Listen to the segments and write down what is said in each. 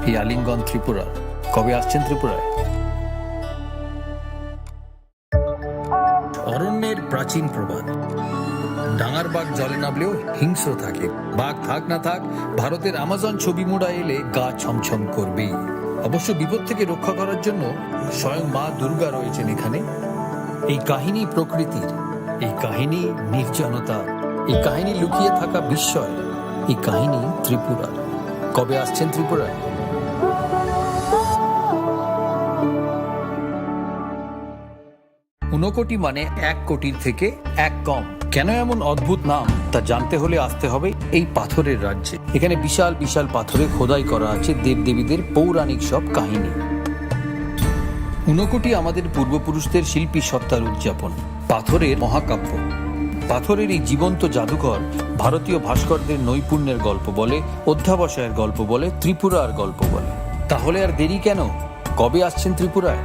এই আলিঙ্গন ত্রিপুরা। কবে আসছেন ত্রিপুরায়? অরণ্যের প্রাচীন প্রবাদ, ডাঙার বাঘ জলে নামলেও হিংস্র থাকে। বাঘ থাক না থাক, ভারতের আমাজন ছবি মোড়া এলে গা ছমছম করবেই। অবশ্য বিপদ থেকে রক্ষা করার জন্য স্বয়ং মা দুর্গা রয়েছেন এখানে। এই কাহিনী প্রকৃতির, এই কাহিনী নির্জনতা, এই কাহিনী লুকিয়ে থাকা বিস্ময়, এই কাহিনী ত্রিপুরার। কবে আসছেন ত্রিপুরায়? ঊনকোটি মানে 1 কোটির থেকে 1 কম। কেন এমন অদ্ভুত নাম তা জানতে হলে আসতে হবে এই পাথরের রাজ্যে। এখানে বিশাল বিশাল পাথরে খোদাই করা আছে দেবদেবীদের পৌরাণিক সব কাহিনী। ঊনকোটি আমাদের পূর্বপুরুষদের শিল্পী সত্তার উদযাপন, পাথরের মহাকাব্য। পাথরের এই জীবন্ত জাদুঘর ভারতীয় ভাস্করদের নৈপুণ্যের গল্প বলে, অধ্যাবসায়ের গল্প বলে, ত্রিপুরার গল্প বলে। তাহলে আর দেরি কেন? কবে আসছেন ত্রিপুরায়?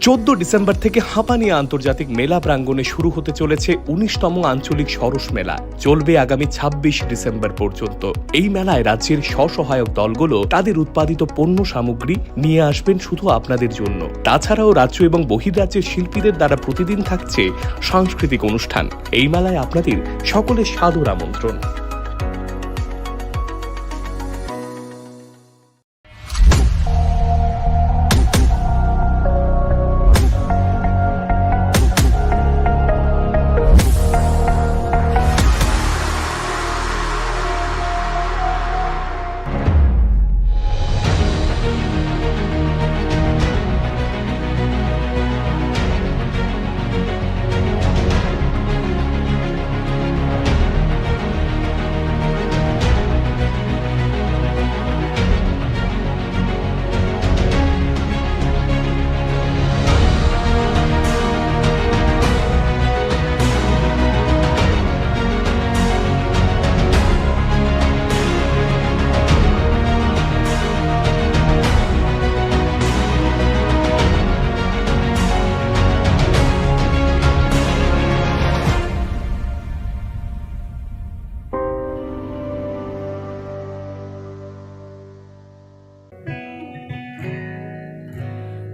14 ডিসেম্বর থেকে হাঁপানিয়া আন্তর্জাতিক মেলা প্রাঙ্গণে শুরু হতে চলেছে 19তম আঞ্চলিক সরস মেলা। চলবে আগামী 26 ডিসেম্বর পর্যন্ত। এই মেলায় রাজ্যের স্বসহায়ক দলগুলো তাদের উৎপাদিত পণ্য সামগ্রী নিয়ে আসবেন শুধু আপনাদের জন্য। তাছাড়াও রাজ্য এবং বহির্রাজ্যের শিল্পীদের দ্বারা প্রতিদিন থাকছে সাংস্কৃতিক অনুষ্ঠান। এই মেলায় আপনাদের সকলের সাদর আমন্ত্রণ।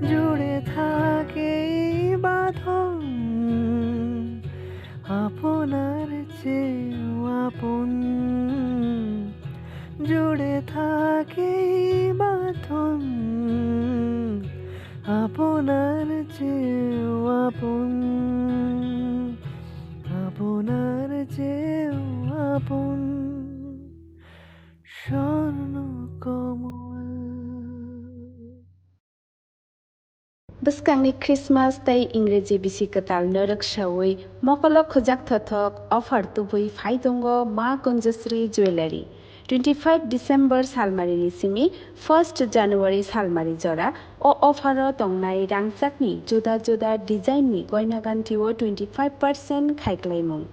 জুড়ে থাকে বাঁধন আপনার চেয়েও আপন, জুড়ে থাকে বাঁধন আপনার চেয়েও আপন, আপনার চেয়েও আপন স্বর্ণ কমল। Bwskangni Christmas tei Ingreji bisi ketal nöröksawui mokolo khojak thothok offer tubui phaidongo Ma Kunjasri Jewelry. 25 December salmarini simi 1st January salmari jora o offer o tongnai rangchakni juda juda design ni goina ganti o 25% khaiklaimung.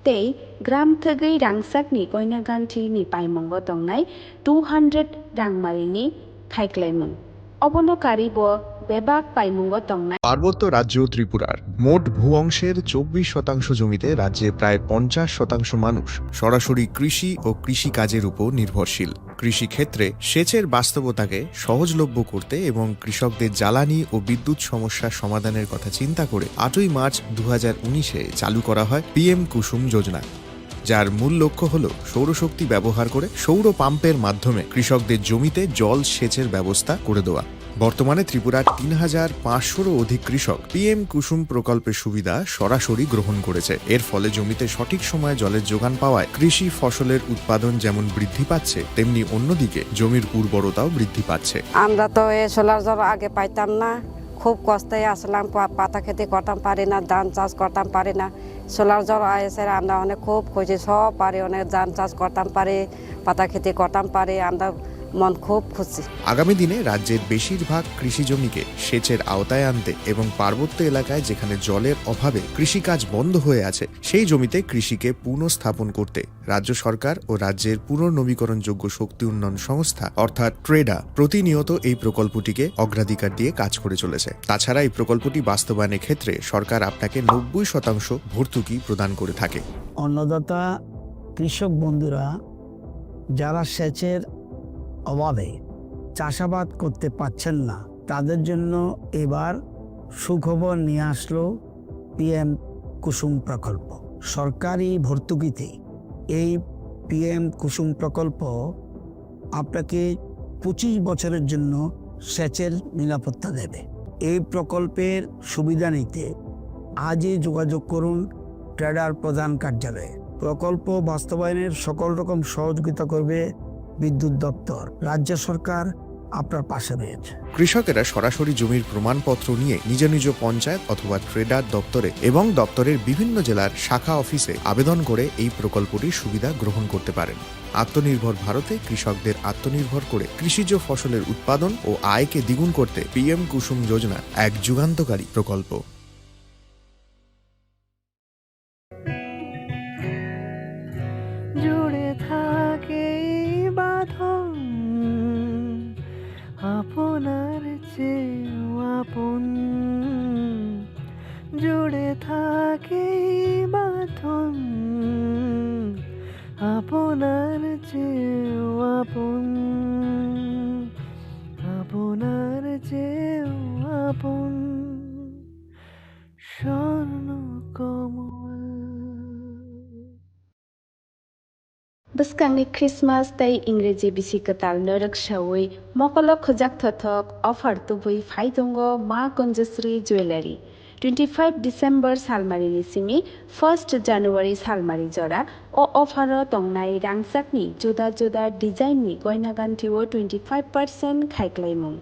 Tei gram thegui rangchakni goina ganti ni paimongo tongnai 200 rangmarini khaiklaimung. অবনকারী ব বেবাক পাইমুঙ্গ তংনাই। পার্বত্য রাজ্য ত্রিপুরার মোট ভূ অংশের 24% জমিতে রাজ্যে প্রায় 50% মানুষ সরাসরি কৃষি ও কৃষি কাজের উপর নির্ভরশীল। কৃষি ক্ষেত্রে সেচের বাস্তবতাকে সহজলভ্য করতে এবং কৃষকদের জ্বালানি ও বিদ্যুৎ সমস্যার সমাধানের কথা চিন্তা করে 8ই মার্চ 2019-এ চালু করা হয় PM কুসুম যোজনা, যার মূল লক্ষ্য হল সৌরশক্তি ব্যবহার করে সৌর পাম্পের মাধ্যমে কৃষকদের জমিতে জল সেচের ব্যবস্থা করে দেওয়া। বর্তমানে ত্রিপুরার 3500-রও অধিক কৃষক PM কুসুম প্রকল্পের সুবিধা সরাসরি গ্রহণ করেছে। এর ফলে জমিতে সঠিক সময়ে জলের যোগান পাওয়ায় কৃষি ফসলের উৎপাদন যেমন বৃদ্ধি পাচ্ছে, তেমনি অন্যদিকে জমির উর্বরতাও বৃদ্ধি পাচ্ছে। আমরা তো এই সোলার জল আগে পাইতাম না, খুব কষ্টে আসলাম, পাতা খেতে করতাম পারি না, ধান চাষ করতাম পারি না। সোলার জল এসে আমরা অনেক খুব খুশি, সব পারি, অনেক ধান চাষ করতাম পারি, পাতা খেতে করতাম পারি, আমরা মন খুব খুশি। আগামী দিনে রাজ্যের বেশিরভাগ কৃষি জমিকে সেচের আওতায় আনতে এবং পার্বত্য এলাকায় যেখানে জলের অভাবে কৃষিকাজ বন্ধ হয়ে আছে সেই জমিতে কৃষিকে পুনঃস্থাপন করতে রাজ্য সরকার ও রাজ্যের পুনর্নবীকরণযোগ্য শক্তি উন্নয়ন সংস্থা অর্থাৎ ট্রেডা প্রতিনিয়ত এই প্রকল্পটিকে অগ্রাধিকার দিয়ে কাজ করে চলেছে। তাছাড়া এই প্রকল্পটি বাস্তবায়নের ক্ষেত্রে সরকার আপনাকে 90% ভর্তুকি প্রদান করে থাকে। অন্নদাতা কৃষক বন্ধুরা যারা সেচের অভাবে চাষাবাদ করতে পারছেন না, তাদের জন্য এবার সুখবর নিয়ে আসলো পিএম কুসুম প্রকল্প। সরকারি ভর্তুকিতে এই পিএম কুসুম প্রকল্প আপনাকে 25 বছরের জন্য সেচের নিরাপত্তা দেবে। এই প্রকল্পের সুবিধা নিতে আজই যোগাযোগ করুন ট্রেডার প্রধান কার্যালয়ে। প্রকল্প বাস্তবায়নের সকল রকম সহযোগিতা করবে বিদ্যুৎ দপ্তর। রাজ্য সরকার আপনার পাশে রয়েছে। কৃষকেরা সরাসরি জমির প্রমাণপত্র নিয়ে নিজ নিজ পঞ্চায়েত অথবা ট্রেডার দপ্তরে এবং দপ্তরের বিভিন্ন জেলার শাখা অফিসে আবেদন করে এই প্রকল্পটির সুবিধা গ্রহণ করতে পারেন। আত্মনির্ভর ভারতে কৃষকদের আত্মনির্ভর করে কৃষিজ ফসলের উৎপাদন ও আয়কে দ্বিগুণ করতে পিএম কুসুম যোজনা এক যুগান্তকারী প্রকল্প। জুড়ে থাকে বাঁধন আপনার চেয়েও আপন, জুড়ে থাকে বাঁধন আপনার চেয়েও আপন, আপনার চেয়েও আপন স্বর্ণ কমল। Bwskangni Christmas tei Ingreji bisi katal norak shawui mokolo khojak thothok offer tubui phaidongo Ma Kunjasri Jewelry 25 December salmarini simi 1st January salmari jora o offer tongnai rangsakni juda juda design ni goina ganthio 25% khaiklaimung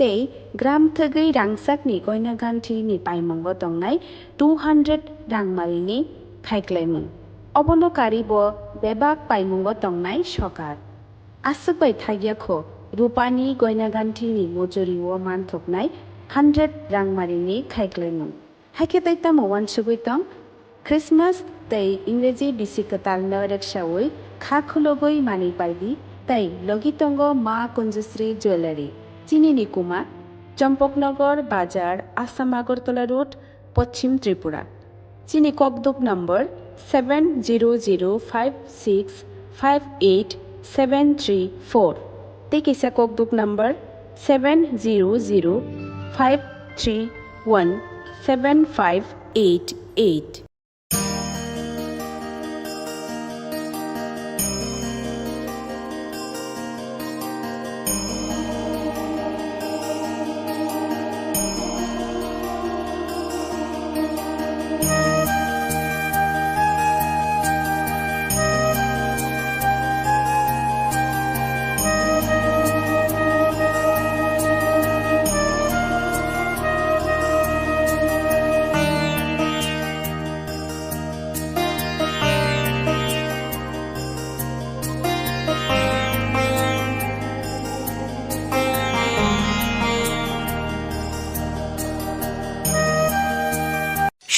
tei gram thagui rangsakni goina ganthi ni paimongo tongnai 200 rangmarini khaiklaimung অবলকারী ব বেবাক পাইমুঙ্গ তংনাই সকার আসুকবাই থাইয়াখো রূপানি গয়নাগান্ঠিনি মজুরি ও মানথকনাই 100 রাংমারিনি খাইক্লাইমুং হাইকে তাইতাম one সুগুইতং Christmas তাই ইংরেজি বিসিকতাল নরেকশাওই খা খুলগই মানি পাইবি তাই লগিতঙ্গ মা কুঞ্জশ্রী jewellery চিনিনি কুমা চম্পকনগর বাজার আসাম আগরতলা রোড পশ্চিম ত্রিপুরা চিনি ককদুক number 7005658734 Tekisa kokduk number 7005317588.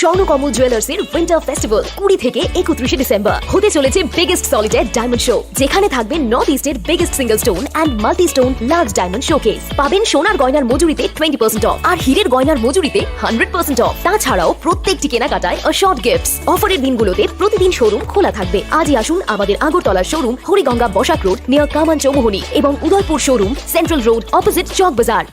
Swarnakamal জুয়েলার্সের উইন্টার ফেস্টিভ্যাল 20 থেকে 31 ডিসেম্বর হতে চলেছে বিগেস্ট সলিটার ডায়মন্ড শো, যেখানে থাকবে নর্থ ইস্টের biggest single stone and multi stone large diamond showcase. পাবেন সোনার গয়নার মজুরিতে 20% অফ আর হীরের গয়নার মজুরিতে 100% অফ। তাছাড়াও প্রত্যেকটি কেনাকাটায় শর্ট গিফটস। অফারের দিনগুলোতে প্রতিদিন শোরুম খোলা থাকবে। আজই আসুন আমাদের আগরতলার showroom Hariganga Basak road near Kaman Chowmuhani এবং Udaipur showroom central road opposite Chowk Bazar.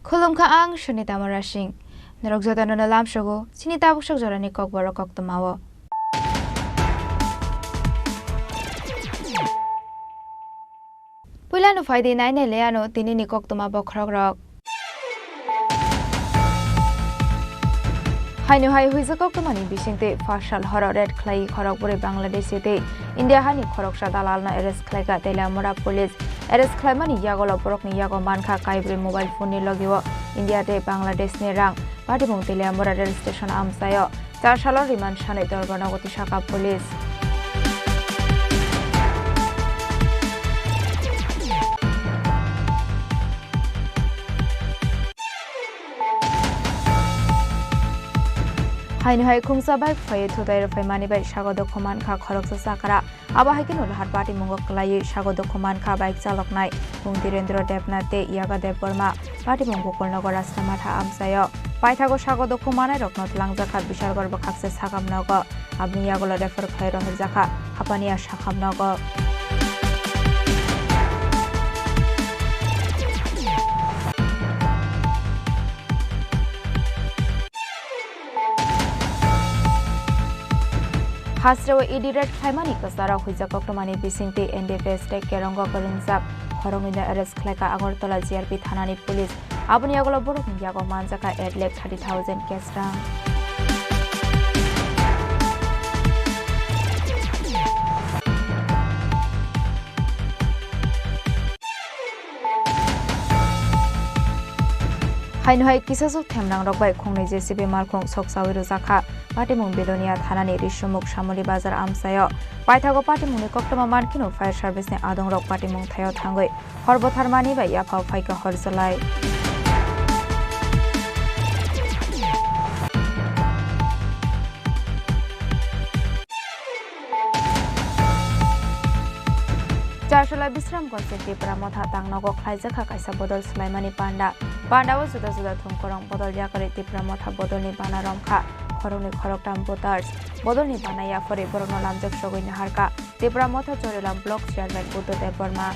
Khulumkha ang Shunita Marashing. Narogzota na nalam shogo, sinitabok siya jorani kokbaro koktumawo. Pulano faydi na leano tinini koktumabo krogrok. Hainu hai huizakok tomani bisingte fashal horo red clay khorok bore Bangladesh te India hani khorok sa dalal na arrest clay ka Telamura police arrest clay mani yagolo borok ni yago manka kaibre mobile phone ni logiwo India te Bangladesh ni rang pati mong Telamura rail station amsayo 4 salor remand shanai dorbanagoti shaka police Hainu hai khungsa bai phai thudai ro phai mani bai sagodo khoman kha khorok sa sakara aba hai kin har party mongo klai sagodo khoman kha bike chalok nai Bung Direndra Devnath te Yaga Dev Burma party mongo kolnago rastamatha amsayo paithago sagodo khomanai rokno langjakha bishal gorba khakse sakamnago abni yagolo refer khai ro jakha hapania sakamnago Hasrewa idirat khaimani kasara huijakok tomani bisingte NDPS te kerongo koringjak khorongina arrest khlaika Agartala GRP thanani police aboni agolo borok yago manjaka 8,30,000 cash rang Hainu hai kisasuk themrang rokbai khongnai JCB markhong soksawi rojaka Patimung Belonia Thanani Rishomuk Shamoli Bazar Amsayo Paithago Patimung ni koktoma mankino fire service ni adong rok Patimung thayo thangoi horbo tharmani bai yaphau phaika horsolai Charshula Bisram Konsepti Pramotha Tangnogo Khlaijaka Kaisa Bodol Sulaimani Panda Pandawo Juda Juda Thumkorong Bodol Yakari Tipramotha Bodolni Bana Romkha Khorongni Khoroktam Voters Bodolni Bana Yafori Borono Lamjak Sogoi Naharka Tipramotha Chorelam Block Chairman Buddhadev Burma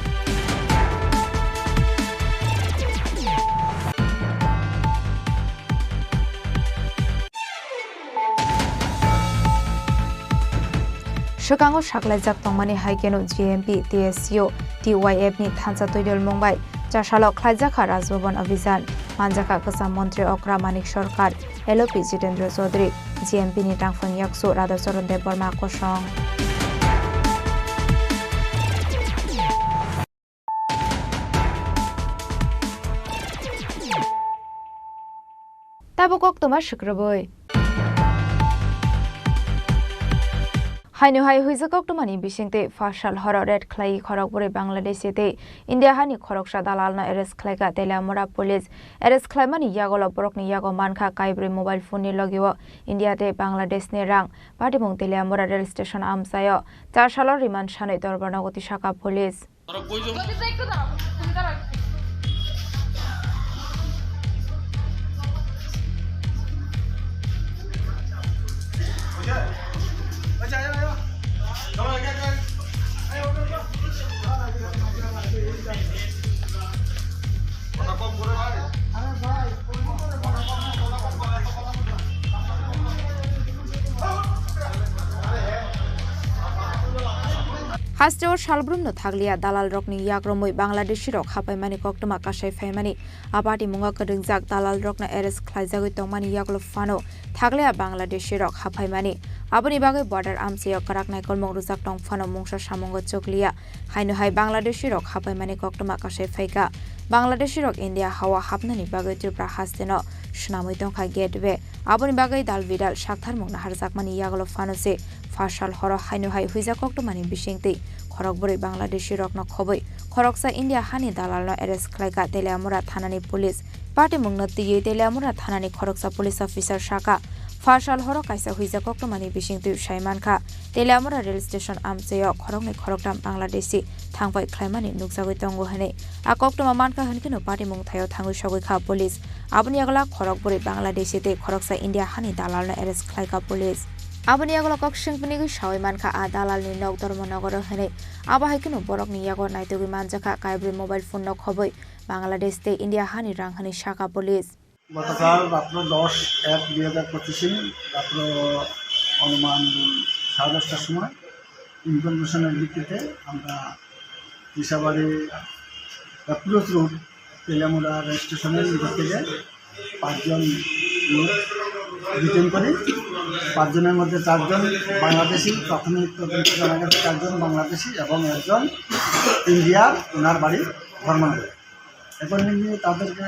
Shokango Shaklajak Tongmani Haikeno GMP TSU TYF ni Thansa Toidol Mumbai Chashalo Khlajaka Rajbhavan Abhijan Manjaka Khasam Mantri Okra Manik Sarkar LOP Jitendra Chaudhary GMP ni Tangphang Yaksu Radhacharan Dev Burma Kosong Tabukok Toma Shukraboi Hainu hai huijakok tomani bisingte fashal horo red clay khorok bore Bangladesh te India hani khorok sa dalal na arrest khlaika Telamura police arrest khlai mani yagolo borok ni yago mankha kaibre mobile phone ni logiwo India te Bangladesh ni rang party mong Telamura rail station amsayo 4 salor remand shanai dorbanagoti shaka police Hasteo Shalbrumno Thaglia Dalal Rokni Yagromoi Bangladeshi Rok Hapaimani Koktoma Kashai Faimani Apati Munga Kadingjak Dalal Rokna Arrest Khlaijagoi Tongmani Yaglo Fano Thaglia Bangladeshi Rok Hapaimani Aboni Bagai Border Amsayo Karak Naikol Mong Rujak Tong Fano Mungsha Shamongo Choklia Hainu Hai Bangladeshi Rok Hapaimani Koktoma Kashai Faika Bangladeshi Rok India Hawa Hapnani Bagai Tripura Hasteno Shunamoi Tongkha Gateway Aboni Bagai Dal Vidal Shakthar Mong Naharjakmani Yaglo Fano se Fashal Horo Hainu Hai Huijakok Tomani Bishingti Khorok bore Bangladeshi Rokno Khoboi Khoroksa India Hani Dalalno arrest khlaika Telamura Thanani police Party Mungno Tiye Telamura Thanani Khoroksa police officer Shaka Fashal Horo Kaisa Huijakok Tomani Bishingti Shaiman Kha Telamura rail station Amsayo Khorokni Khoroktam Bangladeshi Thangpai Khlaimani Nukjagoi Tongo Hane Akok Toma Manka Hankino Party Mung Thayo Thangu Shagoi Kha police Aboni Agla Khorok bore Bangladeshi te Khoroksa India Hani Dalalno arrest khlaika police Aboni agolo kokshingpuni gi shawai manka a dalal ni nok dormonogor hene aba haikino borok ni yago naitogi manjaka kaibre mobile phone no khoboi Bangladesh te India hani ranghani shaka police গতকাল রাত্র 10/1/2025 রাত্র অনুমান 10:30টার সময় ইনফরমেশনের ভিত্তিতে আমরা দিশাবাড়ি approach road তেলামুড়া rail স্টেশনের নিকট থেকে 5 জন লোক ডিটেইন করি। 5 জনের মধ্যে 4 জন বাংলাদেশি, প্রাথমিক তদন্তে জানা গেছে 4 জন বাংলাদেশি এবং 1 জন ইন্ডিয়ার, ওনার বাড়ি ধর্মনগরে। এখন তাদেরকে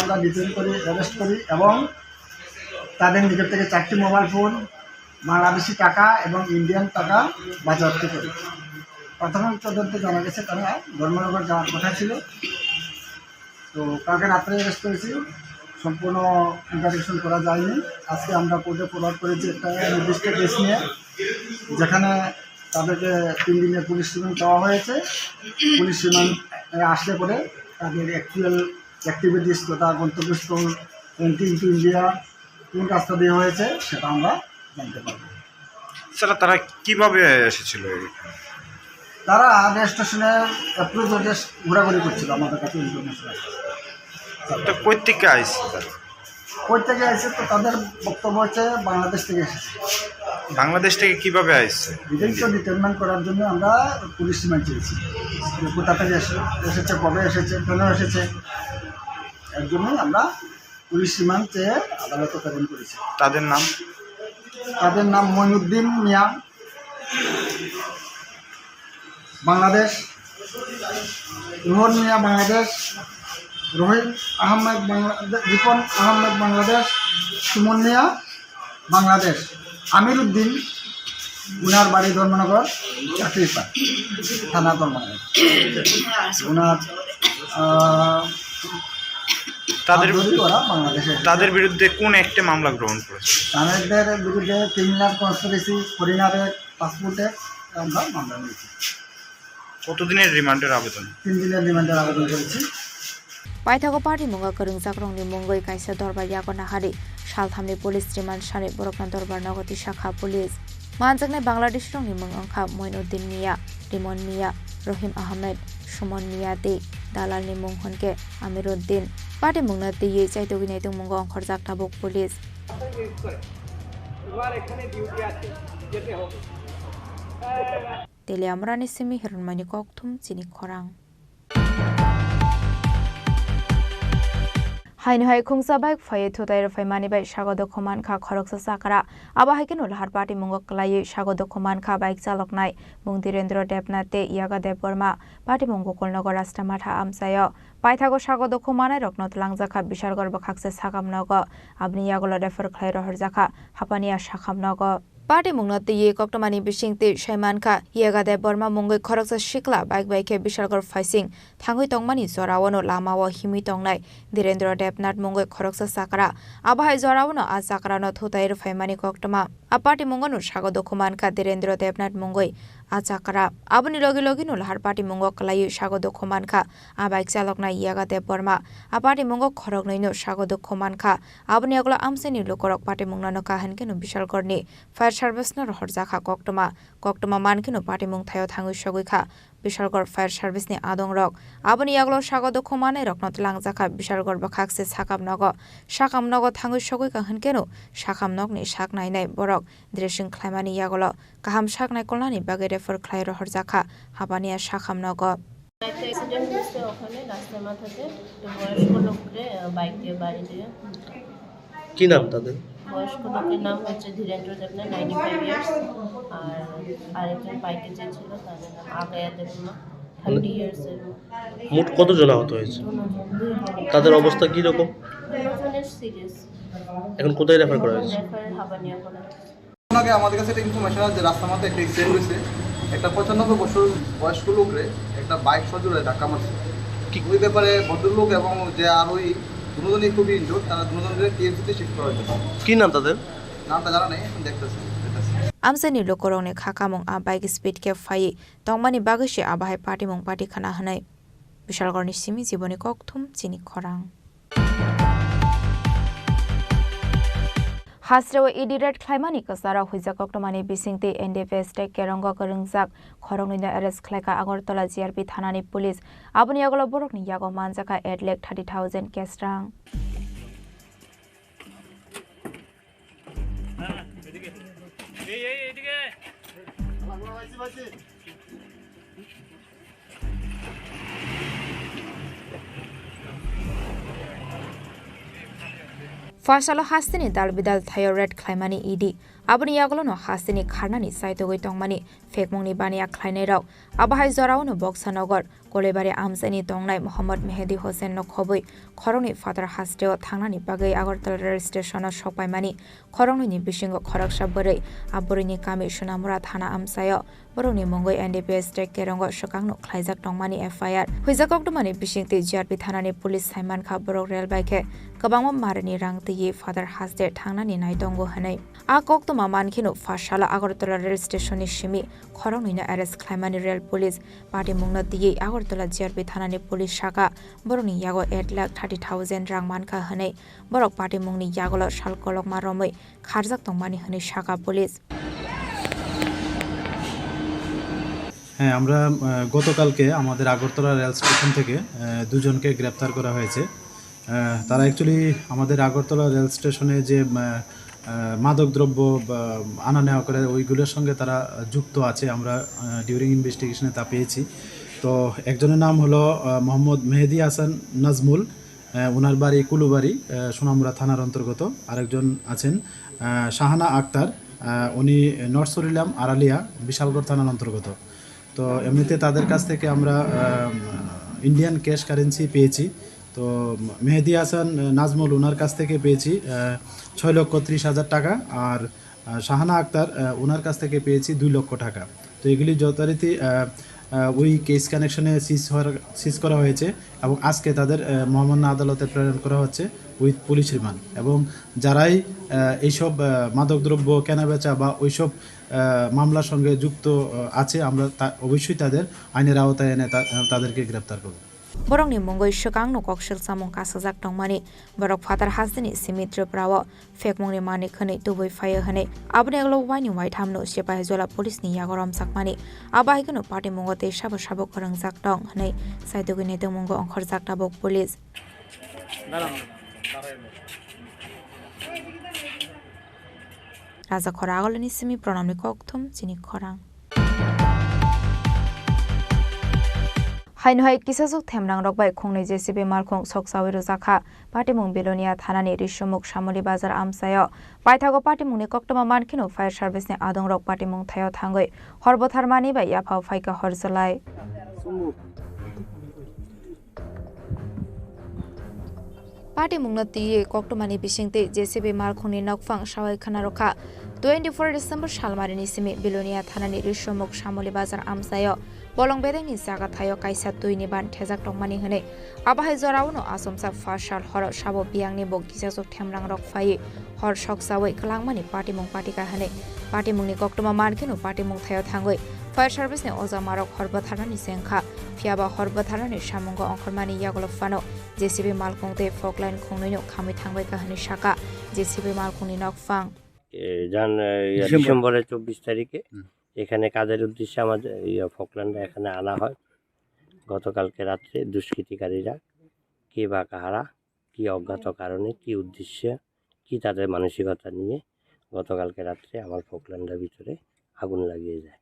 আমরা ডিটেইন করি, অ্যারেস্ট করি এবং তাদের নিজের থেকে 4টি মোবাইল ফোন, বাংলাদেশি টাকা এবং ইন্ডিয়ান টাকা বাজেয়াপ্ত করি। প্রাথমিক তদন্তে জানা গেছে তারা ধর্মনগর যাওয়ার কথা ছিল। তো কালকে রাত্রে অ্যারেস্ট করেছি, সম্পূর্ণ ইন্টারভিউশন করা যায়নি। আজকে আমরা কোর্টে ফরওয়ার্ড করেছি একটা নির্দিষ্ট কেস নিয়ে, যেখানে তাদেরকে 3 দিনের পুলিশ রিমান্ড দেওয়া হয়েছে। পুলিশ রিমান্ড আসলে পরে তাদের অ্যাকচুয়াল অ্যাক্টিভিটিস তথা গন্তব্যস্থল এন্ট্রি ইন্টু ইন্ডিয়া কোন রাস্তা দিয়ে হয়েছে সেটা আমরা জানতে পারব। স্যার তারা কিভাবে এসেছিল? তারা রেল স্টেশনে অ্যাপ্রোচ রোডে ঘোরাঘুরি করছিল, আমাদের কাছে ইনফরমেশন আছে। কই থেকে আইছে? কই থেকে আসছে তো তাদের বক্তব্য হচ্ছে বাংলাদেশ থেকে এসেছে। বাংলাদেশ থেকে কিভাবে আইছে? ডিটেইলস ডিটারমাইন করার জন্য আমরা পুলিশ রিমান্ড চেয়েছি, যে কোথা থেকে এসেছে, কবে এসেছে, কেন এসেছে, এর জন্যই আমরা পুলিশ রিমান্ড চেয়ে আদালতে প্রেরণ করেছি। তাদের নাম? তাদের নাম মঈনুদ্দিন মিয়া বাংলাদেশ, রোহন মিয়া বাংলাদেশ, রহিম আহমেদ বাংলাদেশ, রিপন আহমেদ বাংলাদেশ, সুমন মিয়া বাংলাদেশ, আমির উদ্দিন, উনার বাড়ি ধর্মনগর, চাকরিপাট থানা ধর্মনগর। উনার ওরা বাংলাদেশে। তাদের বিরুদ্ধে কোন একটা মামলা গ্রহণ করেছে? তাদের বিরুদ্ধে ক্রিমিনাল কনস্পিরেসি, ফরেনারের পাসপোর্টের আমরা মামলা নিয়েছি। কতদিনের রিমান্ডের আবেদন? 3 দিনের রিমান্ডের আবেদন করেছি। पाइथागो पार्टी मुंगा करंग जाक्रंगनि मुंगै काइसा दरबार यागना हारि सालथामनि पुलिस रिमान्ड सानै बरकना दरबार नगति शाखा पुलिस मानजोंनाय बांलादेश रंनि मुं अंखा मईनुद्दिन मिया, रिमन मिया, रहिम आहमेद, सुमन मिया दे दालालनि मुं हनके आमिरुद्दिन पार्टी मुंगना देयै चाइतोगिनाय दं मुंगा अंखर जाकटाबक पुलिस। तेले আমরানি সিমি হিরণমানি ককথুম চিনি খরাং हाइन हाय खुंसा बाइक फाये थुताय रफायमानि बाइ सागद खमान खा खरकसा साकरा आबा हायकेन उलहार पार्टी मुंगक कलायै सागद खमान खा बाइक चालकनाय मुं धीरेन्द्र देबनाथे यागा देब बर्मा पार्टी मुंगो कलनगर राष्ट्रमाथा आमसाय पाइथागो सागद खमानाय रत्न तलांगजाखा बिशालगर्ब खाकसे सागामनग आबनि यागल रेफर खलाय रहरजाखा हापानिया साखामनग पार्टी मुंगना तये कक्टमानि बिसिंगते सैमानखा यागा देब बर्मा मुंगै खरकसा सिकला बाइक बाइके बिशालगर फाइसिंग थांगै तंगमानि जरावनो लामाव हिमि तंगनाय धीरेन्द्र देबनाथ मुंगै खरकसा साकरा आबाहाय जरावनो आ साकरानो थुताय रफायमानि कक्टमा आ पार्टी मुंगनो सागद खमानखा धीरेन्द्र देबनाथ मुंगै आ साकरा आबनि लगे लगे लहार पार्टी मुंग कलायै सागद खमानखा आ बाइक चालकना यागा देब बर्मा आ पार्टी मुंग खरकनैनो सागद खमानखा आबनि अगला आमसेनि लोकरक पार्टी मुंगनानो काहानकेनो बिशालगरनि फायर सार्भिसनो रहरजाखा कक्टमा मानकेनो पार्टी मुं थायो थाङै सगैखा बिशालगढ़ फायर सार्भिसनि आदं रक आबनि यागलो सागद खमानै रकनत लांजाखा बिशालगढ़ बखाकसे साकामनग थाङै सगैखा हनकेनो साकामनगनि साकनायनाय बरक ड्रेसिं ख्लायमानि यागलो गाहाम साकनाय कलनानि बागै रेफर ख्लाय रहरजाखा हाबानिया साकामनग একটা অ্যাক্সিডেন্ট হয়েছে ওখানে রাস্তার মাথাতে বয়স্ক লোককে বাইক দিয়ে বাড়ি দিয়ে। কি নাম তাদের? বয়স্ক লোকের নাম হচ্ছে ধীরেন্দ্র দেবনাথ 95 ইয়ার্স আর আরেকজন বাইকে যে ছিল তাদের নাম আগায়া দেবনা 30 ইয়ার্স এর। মোট কতজন আহত হয়েছে? তাদের অবস্থা কি রকম? দুজনের সিরিয়াস। এখন কোথায় রেফার করা হয়েছে? রেফার হাবানিয়া করা হয়েছে। আগে আমাদের কাছে একটা ইনফরমেশন আছে যে রাস্তার মধ্যে একটা অ্যাক্সিডেন্ট হয়েছে, একটা 95 বছর বয়স্ক লোকরে একটা বাইক সজোরে ধাক্কা মারছে। কি ওই ব্যাপারে ভদ্রলোক এবং যে আর ওই দুজনেই খুবই ইনজোর্ড, তারা দুজনের টিএমসিতে শিফট করা হয়েছে। কি নাম তাদের? নামটা জানা নেই, এখন দেখতেছি। आमसानि लोकरंनि खाकामुं आ बाइक स्पीड के फायै तंगमानि बागैसे आबाहाय पार्टी मुं पार्टी खाना होनाय बिशालगढ़नि सिमी जीवनि ककथुम चिनि खरां हास्रेव इडिरेट ख्लायमानि कसारा हुइजा कक्टमानि बिसिंते एनडीएफएस टेक केरंग करंगजाक खरंनिनो एरेस्ट ख्लायका आगरतला जीआरपी थानानि पुलिस आबनि आगल बरकनि यागो मानजाका 8,30,000 केस रां Fasalo hastini dal bidal thayo red klaimani idi. Aboni yagolono hastini kharnani saitogoi tongmani fekmongni baniya khlainai rok. Abahai zoraono Boksanagar Kolebari amsani tongnai Mohammad Mehdi Hossein no khoboi khorongni father hasteo thangnani bagai Agartala rail station o sokpaimani khorongni bisingo khoraksa borei aboroni kami Sunamura thana amsayo boroni mongoi NDPS tek kerongo sokangno khlaijak tongmani FIR huijakokdomani bisingti JRP thanani police Simon kha borok rail bike kabangma marani rangti father haste thangnani naitongo hanai a koktoma mankino fashala Agartala rail station ni shimi khorongni na arrest khlaimani rail police party mungna diye Agartala JRP thanani police shaka boroni yago 8,30,000 rang manka hanai borok party mungni yagolo salkolok maromoi kharjak tongmani hanai shaka police হ্যাঁ আমরা গতকালকে আমাদের Agartala rail station থেকে দুজনকে গ্রেপ্তার করা হয়েছে তারা অ্যাকচুয়ালি আমাদের আগরতলা রেল স্টেশনে যে মাদকদ্রব্য আনা নেওয়া করে ওইগুলোর সঙ্গে তারা যুক্ত আছে আমরা ডিউরিং ইনভেস্টিগেশনে তা পেয়েছি তো একজনের নাম হলো মোহাম্মদ মেহেদি হাসান নাজমুল ওনার বাড়ি কুলুবাড়ি সোনামুড়া থানার অন্তর্গত আরেকজন আছেন শাহানা আক্তার উনি নর্থ সরিলাম আড়ালিয়া বিশালগড় থানার অন্তর্গত তো এমনিতে তাদের কাছ থেকে আমরা ইন্ডিয়ান ক্যাশ কারেন্সি পেয়েছি তো মেহেদি হাসান নাজমুল ওনার কাছ থেকে পেয়েছি 6,30,000 টাকা আর শাহানা আক্তার ওনার কাছ থেকে পেয়েছি 2 লক্ষ টাকা তো এগুলি যথারীতি ওই কেস কানেকশনে সিজ করা হয়েছে এবং আজকে তাদের মহামান্য আদালতে প্রেরণ করা হচ্ছে উইথ পুলিশ রিমান্ড এবং যারাই এইসব মাদকদ্রব্য কেনাবেচা বা ওইসব মামলার সঙ্গে যুক্ত আছে আমরা অবশ্যই তাদের আইনের আওতায় এনে তাদেরকে গ্রেপ্তার করব borongni mongoi shokangno kokshel samong kasajak tongmani borok father hasdini simitra prawo fekmongni mani khani tuboi fire hane abne aglo wani white hamno sepai jola police ni yagoram sakmani abai kono party mongote sabo korang jak tong hane saitogi nete mongo onkhor jak tabok police raja khora agolni simi pranamni kokthum chini khorang হাইনহাই কিসাজুক থেমরাং রকবাই খংনি JCB মালখং সকসাওই রোজাখা পাটিমুং বেলোনিয়া থানানি রিসমুক শামলি বাজার আমসায় পাইথাগো পাটিমুংনি কক্তমা মানখিনো ফায়ার সার্ভিসনি আদং রক পাটিমুং থায়ো থাঙ্গই হরবথারমানি বাই ইয়াফাও ফাইকা হরজলাই পাটিমুংনা তিয়ে কক্তমানি বিসিংতে জেসিবি মালখংনি নকফাং সাওয়াই খানা রখা 24 ডিসেম্বর সালমারিনি সিমি বেলোনিয়া থানানি রিসমুক শামলি বাজার আমসায় bolong bedeng ni jaga thayo kaisa tuini ban thejak tongmani hene abahai jorauno asomsa fasal hor sabo biangni bok gisajok themrang rok phai hor soksawai klangmani patimung patika hene patimungni koktoma markino patimung thayo thangoi fire service ne oja marok horba thanani sengkha phiaba horba thanani samungo onkhormani yagolo fano jcb malkongte fokline khongnoino khami thangbai ka hene shaka jcb malkongni nokfang jan ডিসেম্বরের 24 তারিখে এখানে কাজের উদ্দেশ্যে আমাদের ফকল্যান্ডে এখানে আনা হয় গতকালকে রাত্রে দুষ্কৃতিকারীরা কে বা কাহারা কি অজ্ঞাত কারণে কি উদ্দেশ্যে কি তাদের মানসিকতা নিয়ে গতকালকে রাত্রে আমার ফকল্যান্ডের ভিতরে আগুন লাগিয়ে যায়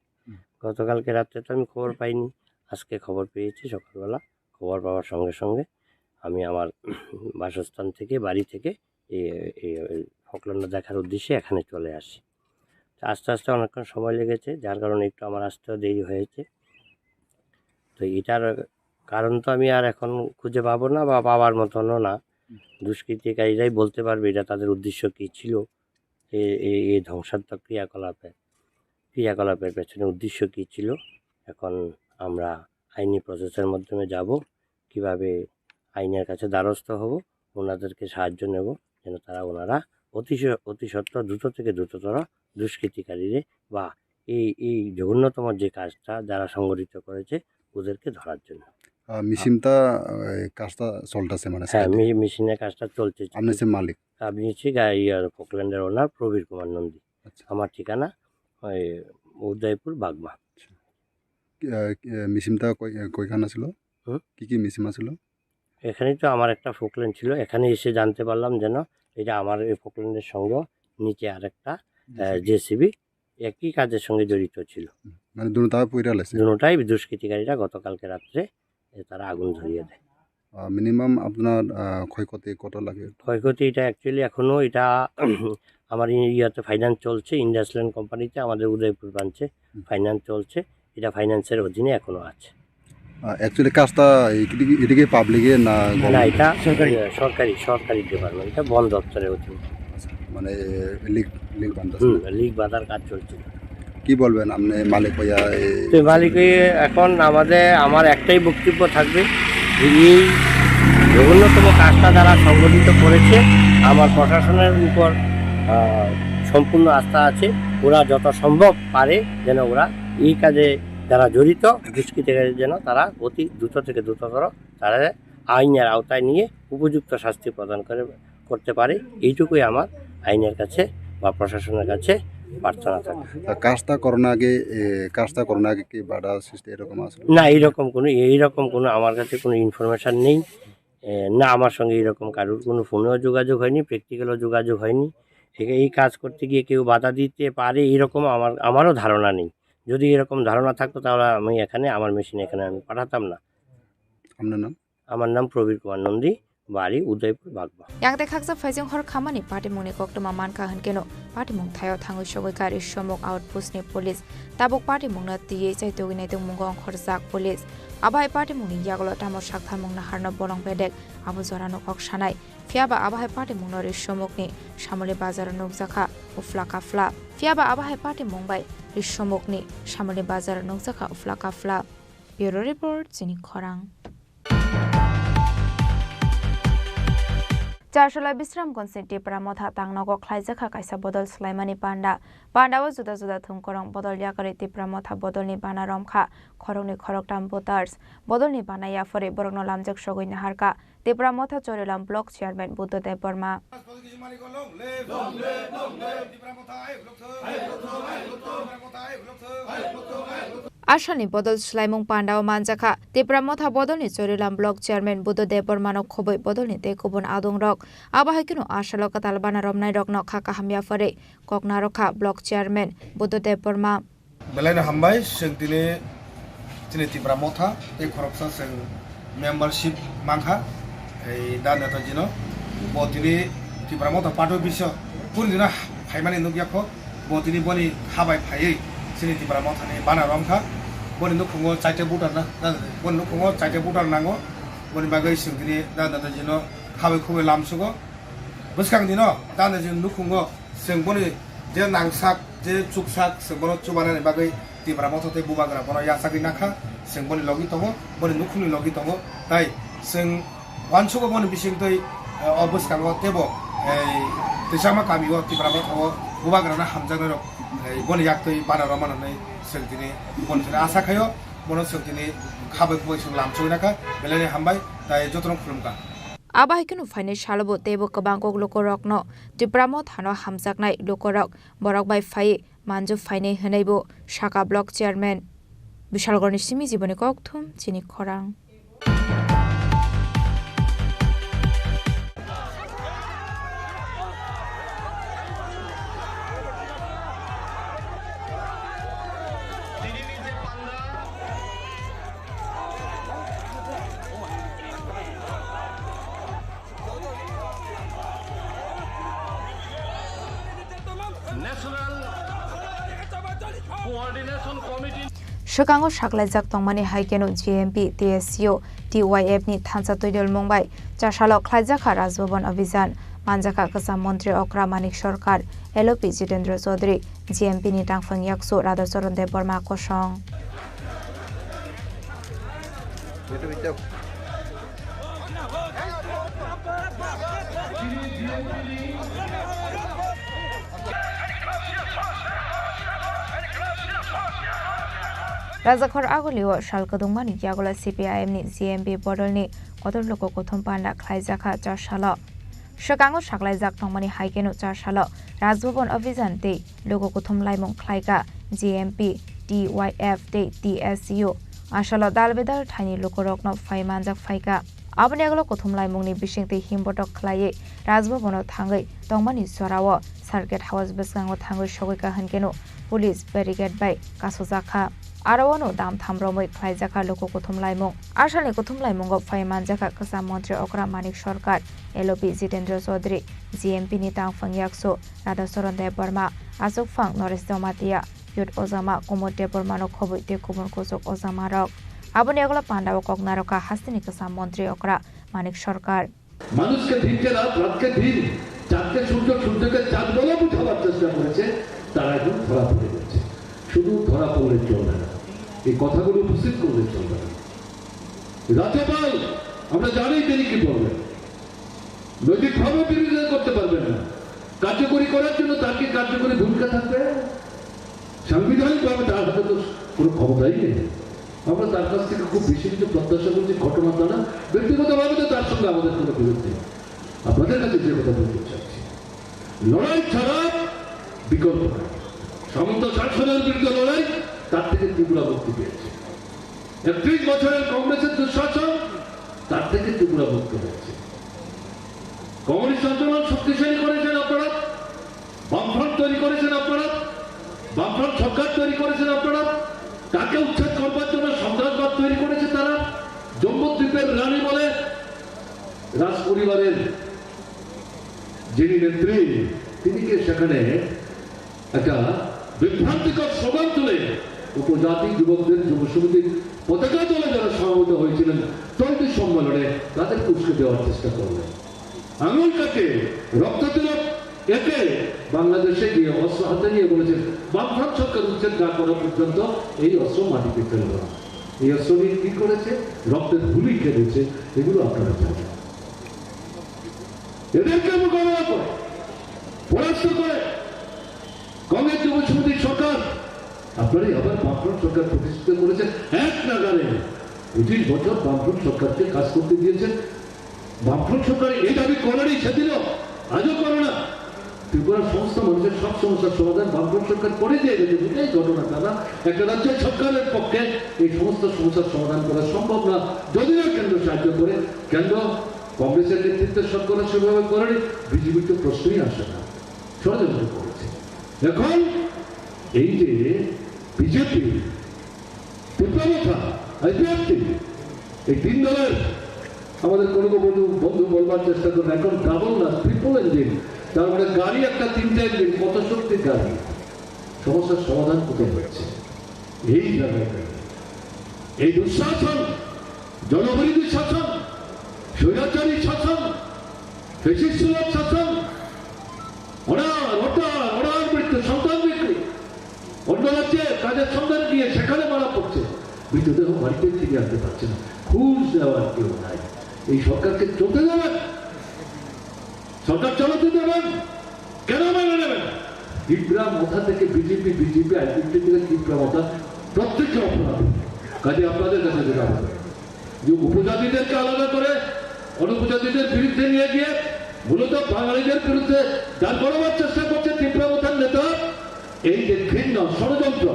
গতকালকে রাত্রে তো আমি খবর পাইনি আজকে খবর পেয়েছি সকালবেলা খবর পাওয়ার সঙ্গে সঙ্গে আমি আমার বাসস্থান থেকে বাড়ি থেকে এই ফকল্যান্ড দেখার উদ্দেশ্যে এখানে চলে আসি আস্তে আস্তে অনেকক্ষণ সময় লেগেছে যার কারণে একটু আমার আসতেও দেরি হয়েছে তো এটার কারণ তো আমি আর এখন খুঁজে পাবো না বা পাওয়ার মতনও না দুষ্কৃতিকারীরাই বলতে পারবে এটা তাদের উদ্দেশ্য কী ছিল এই ধ্বংসাত্মক ক্রিয়াকলাপের পেছনে উদ্দেশ্য কী ছিল এখন আমরা আইনি প্রসেসের মাধ্যমে যাব কিভাবে আইনের কাছে দ্বারস্থ হব ওনাদেরকে সাহায্য নেব যেন ওনারা অতি সত্বর দ্রুত থেকে দ্রুততর দুষ্কৃতিকারীরে বা এই জঘন্যতম যে কাজটা যারা সংগঠিত করেছে ওদেরকে ধরার জন্য মেশিনটা কাজটা চলতেছে মানে হ্যাঁ মেশিনের কাজটা চলছে আপনি হচ্ছে মালিক আপনি হচ্ছে ফকল্যান্ডের ওনার প্রবীর কুমার নন্দী আমার ঠিকানা ওই উদয়পুর বাগমা মেশিনটা কয়খানা ছিল কি কি মেশিন ছিল এখানেই তো আমার একটা ফকল্যান্ড ছিল এখানে এসে জানতে পারলাম যেন এটা আমার এই ফকল্যান্ডের সঙ্গে নিচে আরেকটা জেসিবি একই কাজের সঙ্গে জড়িত ছিল মানে দুটোটাই দুটোটাই দুষ্কৃতিকারীরা গতকালকে রাত্রে তারা আগুন ধরিয়ে দেয় মিনিমাম আপনার ক্ষয়ক্ষতি কত লাগে? ক্ষয়ক্ষতি এটা অ্যাকচুয়ালি এখনও এটা আমার ইয়াতে ফাইন্যান্স চলছে, ইন্ডাসল্যান্ড কোম্পানিতে আমাদের উদয়পুর ব্রাঞ্চে ফাইন্যান্স চলছে, এটা ফাইন্যান্সের অধীনে এখনও আছে। অ্যাকচুয়ালি কাজটা এদিকে পাবলিকে না না, এটা সরকারি ডিপার্টমেন্ট, এটা বন দপ্তরের অধীনে। মানে লিগ বান্ধা লিগ বাঁধার কাজ চলছে। কি বলবেন আপনি মালিক হইয়া? তো মালিক এখন আমার একটাই বক্তব্য থাকবে যে এই জঘন্যতম কাজটা যারা সংগঠিত করেছে, আমার প্রশাসনের উপর সম্পূর্ণ আস্থা আছে, ওরা যত সম্ভব পারে যেন ওরা এই কাজে যারা জড়িত দুষ্কৃতিকারী যেন তারা অতি দ্রুত থেকে দ্রুততর তারা আইনের আওতায় নিয়ে উপযুক্ত শাস্তি প্রদান করতে পারে, এইটুকুই আমার আইনের কাছে বা প্রশাসনের কাছে প্রার্থনা থাকে। কাজটা করোনা আগে কি বাধা সৃষ্টি এরকম আছে? না, এইরকম কোনো আমার কাছে কোনো ইনফরমেশান নেই, না আমার সঙ্গে এইরকম কারোর কোনো ফোনেও যোগাযোগ হয়নি, প্র্যাকটিক্যালও যোগাযোগ হয়নি। এই কাজ করতে গিয়ে কেউ বাধা দিতে পারে এরকম আমারও ধারণা নেই। যদি এরকম ধারণা থাকতো তাহলে আমার মেশিন এখানে আমি পাঠাতাম না। আপনার নাম? আমার নাম প্রবীর কুমার নন্দী, বাড়ি Udaipur বাগবা। yang dekhaksa phajing hor khamani party mungni koktoma manka hankeno party mung thayo thangoi shogoi gari somok outpost ni police tabuk party mungna tiye chaitogini tung mungong khorjak police abai party mungni yaglo tamo sakha mungna harno bolong bedek abu jorano kok sanai fiaba abai party mungno ri somokni samole bazar nokjaka ufla kafla fiaba abai party mungbai ri somokni samole bazar nokjaka ufla kafla bureau report chini khorang চারশোলা Bishramganj Tipra মথা তাংনগ খ্লাইজাখা কাইসা বদল স্লাইমানি পান্ডাও জুদা জুদা থুমকরং বদল ইয়াকারে টিপরা মথা বদলনি বানা রমখা খরংনি খরকটাম বোতার্স বদলনি বানাইয়া ফরে বরংন লামজাক সগৈ নাহারকা টিপরা মথা Charilam block chairman Buddhadev Varma আশানি বদল স্লাইমুং পান্ডাও মানজাখা টিপরা মথা বদলনি চরেলাম block chairman Buddhadeb বর্মানক খবই বদলনি তে কুবন আদং rock আবাহাইকিনো আশালক তালবানা রমনাই রকন খাকা হামিয়া ফরে ককনা রখা block chairman Buddhadev Varma বেলাইনো হামবাই जों दिनै टिपरा मथा ए खरकसा जों मेम्बारशिप मांखा এই দানা তো জিনো বদিনি টিপরা মথা পাটো বিশ্ব পুরিনা ফাইমানি নুগিয়াখো বদিনি বনি হাবাই ফাयै जोंनि टिपरा मथानि बाना रमखा बनि नुखुङो चाइटे बुटार ना बनि नुखुङो चाइटे बुटार नांगो बनि बागै जों दिनै दाना तो जिनो हाबाय खुबै लामसुगो बसखां दिनो दाना जों नुखुङो जों बनि जे नांसाक जे चुकसाक जों बनो चुबानानि बागै टिपरा मथाते बुबाग्रा बनो यासागै नाखा जों बनि लगि दङो बनि नुखुङनि लगि दङो ताइ जों वानसुगो बनि बिसिंतै अबसखाङो तेबो तेसामा कामियो टिपरा मथाओ बुबाग्राना हामजागै रक बनि याक्तै बाना रमानानै जों दिनै बनिसोना आसा खायो बनो जों दिनै खाबै खुबै जों लामसुगै नाखा बेलायनि हामबाय ताइ जतन खुलुमका আবাহিকনো ফাইনে শালবো তেবো কবাংকক লোকরকন টিপ্রামো থানো হামজাকনাই লোকরক বরক বাই ফাই মানজু ফাইনে হনাইবো শাখা ব্লক চেয়ারম্যান বিশালগড়নি সিমি জীবনে ককথুম চিনি খরাং Shikango Shaklajak Tongmani Haikeno GMP TSCO TYF ni Thansa Toidel Mumbai Chashalo Khlajaka Rajbhavan Abhijan Manjaka Kasam Mantri Okra Manik Sarkar LOP Jitendra Chaudhary GMP ni Tangphang Yakso Radhacharan Dev Barma Kosong Rajakhor Agolio Shalkadungmani Yagola CPIM ni GMP Bodol ni Kotor Loko Kothom Panda Khlaijaka Chashalo Shikango Shaklajak Tongmani Haikeno Chashalo Rajbhavan Abhijan te Loko Kothom Laimong Khlaika GMP TYF te TSCO Ashalo Dalbedal Thaini Lokorokno Faimanjak Faika Abani Agolo Kothom Laimong ni Bishingte Himbotok Khlaiye Rajbhavano Thangai Tongmani Sorawo Circuit House Beskango Thangai Shogika Hankeno Police Barricade by Kasozaka আরওয়ানো দাম থামরমৈ খাইজাকা লোক কুথুমলাইমুং আসালনি কুথুমলাইমুঙ্গ ফাইমান জাকা কাসা মন্ত্রী অকরা মানিক সরকার LP Jitendra Chowdhury GMP নি তাংফাং ইয়াকসো রাধাচরণ দেব বর্মা আজক ফাং নরেশ দমাতিয়া ইউট ওজামা কুমুদ দেব বর্মানো খবই তে কুমুর কুচক ওজামা rock আবনি এগুলো পান্ডাও কগনারকা হাস্তিনি কাসা মন্ত্রী অকরা মানিক সরকার মানুষকে দিনকে রাত রাতকে দিন চাঁদকে সূর্য সূর্যকে চাঁদ বলে বুঝাবার চেষ্টা করেছে তারা এখন ধরা পড়ে গেছে শুধু ধরা পড়লে চলবে না এই কথাগুলো উপস্থিত করলে চলবে না রাজ্যপাল আমরা জানি তিনি কি বলবেন নৈতিকভাবে বিরোধিতা করতে পারবেন না কার্যকরী করার জন্য তার কি কার্যকরী ভূমিকা থাকবে সাংবিধানিকভাবে তার হাতে তো কোনো ক্ষমতাই নেই আমরা তার কাছ থেকে খুব বেশি কিছু প্রত্যাশা করছি ঘটনা দ্বারা ব্যক্তিগতভাবে তো তার সঙ্গে আমাদের কোনো বিরোধ নেই আপনাদের কাছে যে কথা বলতে চাচ্ছি লড়াই ছাড়া বিকল্প নাই সামন্ত শাসনের বিরুদ্ধে লড়াই তার থেকে ত্রিপুরা মুক্তি পেয়েছে 31 বছরের কংগ্রেসের দুঃশাসন তার থেকে ত্রিপুরা মুক্ত হয়েছে কমিউনিস্ট আন্দোলন শক্তিশালী করেছেন আপনারা বামফ্রন্ট তৈরি করেছেন আপনারা বামফ্রন্ট সরকার তৈরি করেছেন আপনারা তাকে উচ্ছেদ করবার জন্য সন্ত্রাসবাদ তৈরি করেছে তারা জম্মুদ্বীপের রানী বলে রাজ পরিবারের যিনি নেত্রী তিনি কে সেখানে একটা বিভ্রান্তিকর স্লোগান তুলে উপজাতি যুবকদের যুব সমিতির পতাকা দলে যারা সমবেত হয়েছিলেন তৈরি সম্মেলনে তাদেরকে উস্কে দেওয়ার চেষ্টা করলেন আঙুল কাটে রক্ত তিলক একে বাংলাদেশে গিয়ে অস্ত্র হাতে নিয়ে বলেছেন বামফ্রন্ট সরকার উচ্ছেদ না করা পর্যন্ত এই অস্ত্র মাটিতে ফেলবে না এই অস্ত্র নিয়ে কি করেছে রক্তের হুলি খেলেছে এগুলো আপনারা জানেন এদেরকে মোকাবেলা করে পরাস্ত করে কংগ্রেস যুব সমিতির সরকার আপনারাই আবার বামফ্রন্ট সরকার প্রতিষ্ঠিত করেছেন এক নাগারে 25 বছর বামফ্রন্ট সরকারকে কাজ করতে দিয়েছেন বামফ্রন্ট সরকার এই দাবি করারই সেদিন আজও করো না ত্রিপুরার সমস্ত মানুষের সব সমস্যার সমাধান বামফ্রন্ট সরকার করে দিয়ে গেছে দুটাই ঘটনা তারা একটা রাজ্যের সরকারের পক্ষে এই সমস্ত সমস্যার সমাধান করা সম্ভব না যদিও কেন্দ্র সাহায্য করে কেন্দ্র কংগ্রেসের নেতৃত্বের সরকার সেভাবে করেনি বিজেপির তো প্রশ্নই আসে না ষড়যন্ত্র করেছে এখন এই যে বিজেপি তীব্রতা আইপিএফটি এই 3 দলের আমাদের কোনো বন্ধু বলবার চেষ্টা করেন এখন ডাবল না ট্রিপল ইঞ্জিন তার মানে গাড়ি একটা 3টা ইঞ্জিন কত শক্তির গাড়ি সমস্যার সমাধান কোথায় হচ্ছে এই জায়গায় এই দুঃশাসন জনবিরোধী শাসন স্বৈরাচারী শাসন ফ্যাসিস্ট শাসন অনার মৃত্যু সন্তান বিক্রি অন্য রাজ্যে কাজের সন্ধান দিয়ে সেখানে মারা পড়ছে মৃতদেহ বাড়িতে ফিরে আনতে পারছে না খুঁজ দেওয়ার কেউ নাই এই সরকারকে চলতে দেবেন সরকার চালাতে দেবেন কেন মেনে নেবেন ত্রিপুরা মাথা থেকে বিজেপি আইপিএফটি থেকে ত্রিপুরা মাথা প্রত্যেককে অপরাধ কাজে আপনাদের কাছে যেটা হবে যে উপজাতিদেরকে আলাদা করে অনুপজাতিদের বিরুদ্ধে নিয়ে গিয়ে মূলত বাঙালিদের বিরুদ্ধে দাঁড় করাবার চেষ্টা করছে ত্রিপুরা মাথার নেতা এই যে ঘৃণ্য ষড়যন্ত্র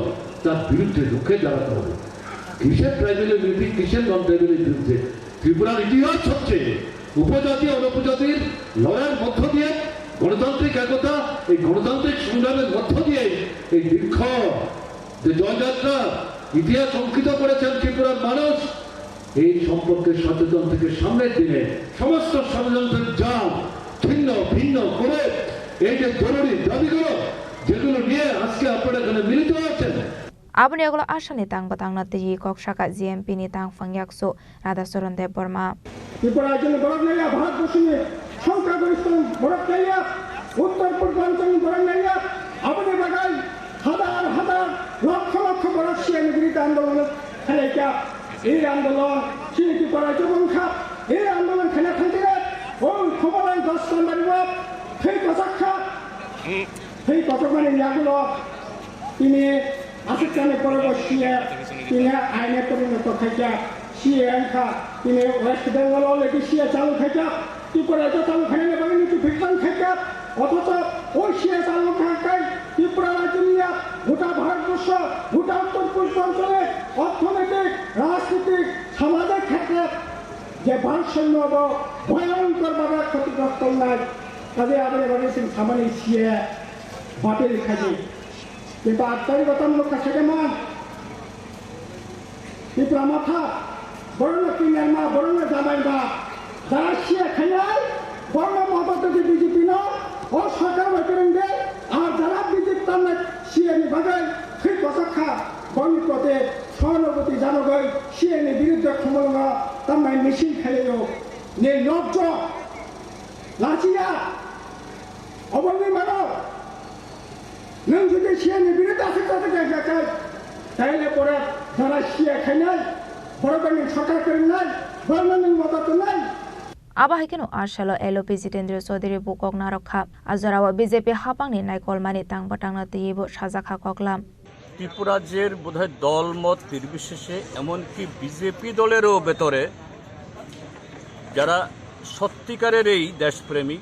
তার বিরুদ্ধে রুখে দাঁড়াতে হবে কিসের ট্রাইবেলিটি কিসের নন ট্রাইবেলের বিরুদ্ধে ত্রিপুরার ইতিহাস হচ্ছে উপজাতি অনুপজাতির লড়াইয়ের মধ্য দিয়ে গণতান্ত্রিক একতা এই গণতান্ত্রিক সংগ্রামের মধ্য দিয়ে এই দীর্ঘ যে জয়যাত্রা ইতিহাস অঙ্কিত করেছেন ত্রিপুরার মানুষ এই সম্পর্কে সচেতন থেকে সামনের দিনে সমস্ত ষড়যন্ত্রের জাল ছিন্ন ভিন্ন করে এই যে জরুরি দাবিগুলো যেগুলো নিয়ে আজকে আপনারা এখানে মিলিত হয়েছেন আবনি এগুলো আসানি তাংবাতাংনাতে কক্সাকা জিএমপি নি তাংফাং ইয়াকসো রাধাচরণ দেব বর্মা ত্রিপুরার জন্য গরব নাইয়া ভারতবর্ষে সংখ্যাগরিষ্ঠ গরব নাইয়া উত্তর পূর্বাঞ্চল গরব নাইয়া আবনি বাগাই হাজার লক্ষ বরসীয় নিগৃহীত আন্দোলন খেলাইকা এই আন্দোলন চিনিটি করার জবংখা এই আন্দোলন খেলা খেলতে ওই খবর 10 নম্বর সেই কচক্ষা সেই কচকমানি ইয়াগুলো তিনি আশিকানে পরবর্তীয়ে তিনি আইনে পরিণত খাইকা সিএ আনখা তিনি ওয়েস্ট বেঙ্গল অলরেডি সিএ চালু খাইকা ত্রিপুরা চালু খাই নেবেন নীতি বিজ্ঞান খাইকা অথচ ওই সিএ চালু খাই ত্রিপুরা রাজ্য নিয়ে গোটা ভারতবর্ষ গোটা উত্তর পূর্বাঞ্চলে অর্থনৈতিক রাজনৈতিক সামাজিক ক্ষেত্রে যে ভারসাম্য ভয়ঙ্করভাবে ক্ষতিগ্রস্ত নাই কাজে আবার বলেছেন সামান্য সিএ বাতিল খাইছে কিন্তু আত্মারি গতামূলক কাছে যেমন ত্রিপুরা মাথা বরণ কিনার মা বরণ জামাই মা যারা শিয়া খাইয়ায় বর্ণ মহাপত বিজেপি ন ও সরকার করেন দে আর যারা বিজেপি তার শিয়ানি বাগায় সেই কথা বর্ণিপথে সহানুভূতি জানগই শিয়ানি বিরুদ্ধে ক্ষমতা তার মেশিন খেলেও নির্লজ্জ লাচিয়া অবনী মানব নং যদি শিয়ানি বিরুদ্ধে আছে কথা চাই তাইলে পরে যারা শিয়া খাই নাই বড় সরকার করেন নাই বড় মদত নাই Abah keno arsalo LP Jitendra Chaudhary bukok narokha ajarawa BJP hapangni naikolmani tangbatangna tiyebo sajaka koklam ত্রিপুরাজ্যের বোধহয় দলমত নির্বিশেষে এমনকি বিজেপি দলেরও ভেতরে যারা সত্যিকারের এই দেশপ্রেমী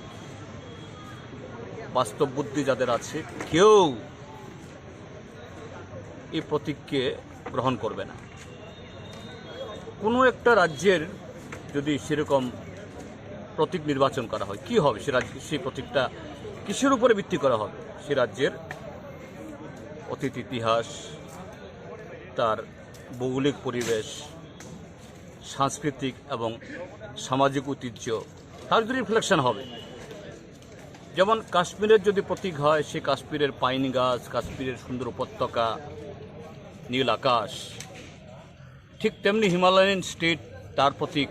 বাস্তব বুদ্ধি যাদের আছে কেউ এই প্রতীককে গ্রহণ করবে না। কোনো একটা রাজ্যের যদি সেরকম প্রতীক নির্বাচন করা হয় কি হবে, সেই প্রতীকটা কিসের উপরে ভিত্তি করা হবে? সে রাজ্যের অতীত ইতিহাস, তার ভৌগোলিক পরিবেশ, সাংস্কৃতিক এবং সামাজিক ঐতিহ্য, তার যদি রিফ্লেকশন হবে। যেমন কাশ্মীরের যদি প্রতীক হয় সে কাশ্মীরের পাইন গাছ, কাশ্মীরের সুন্দর উপত্যকা, নীল আকাশ, ঠিক তেমনি হিমালয়ান স্টেট তার প্রতীক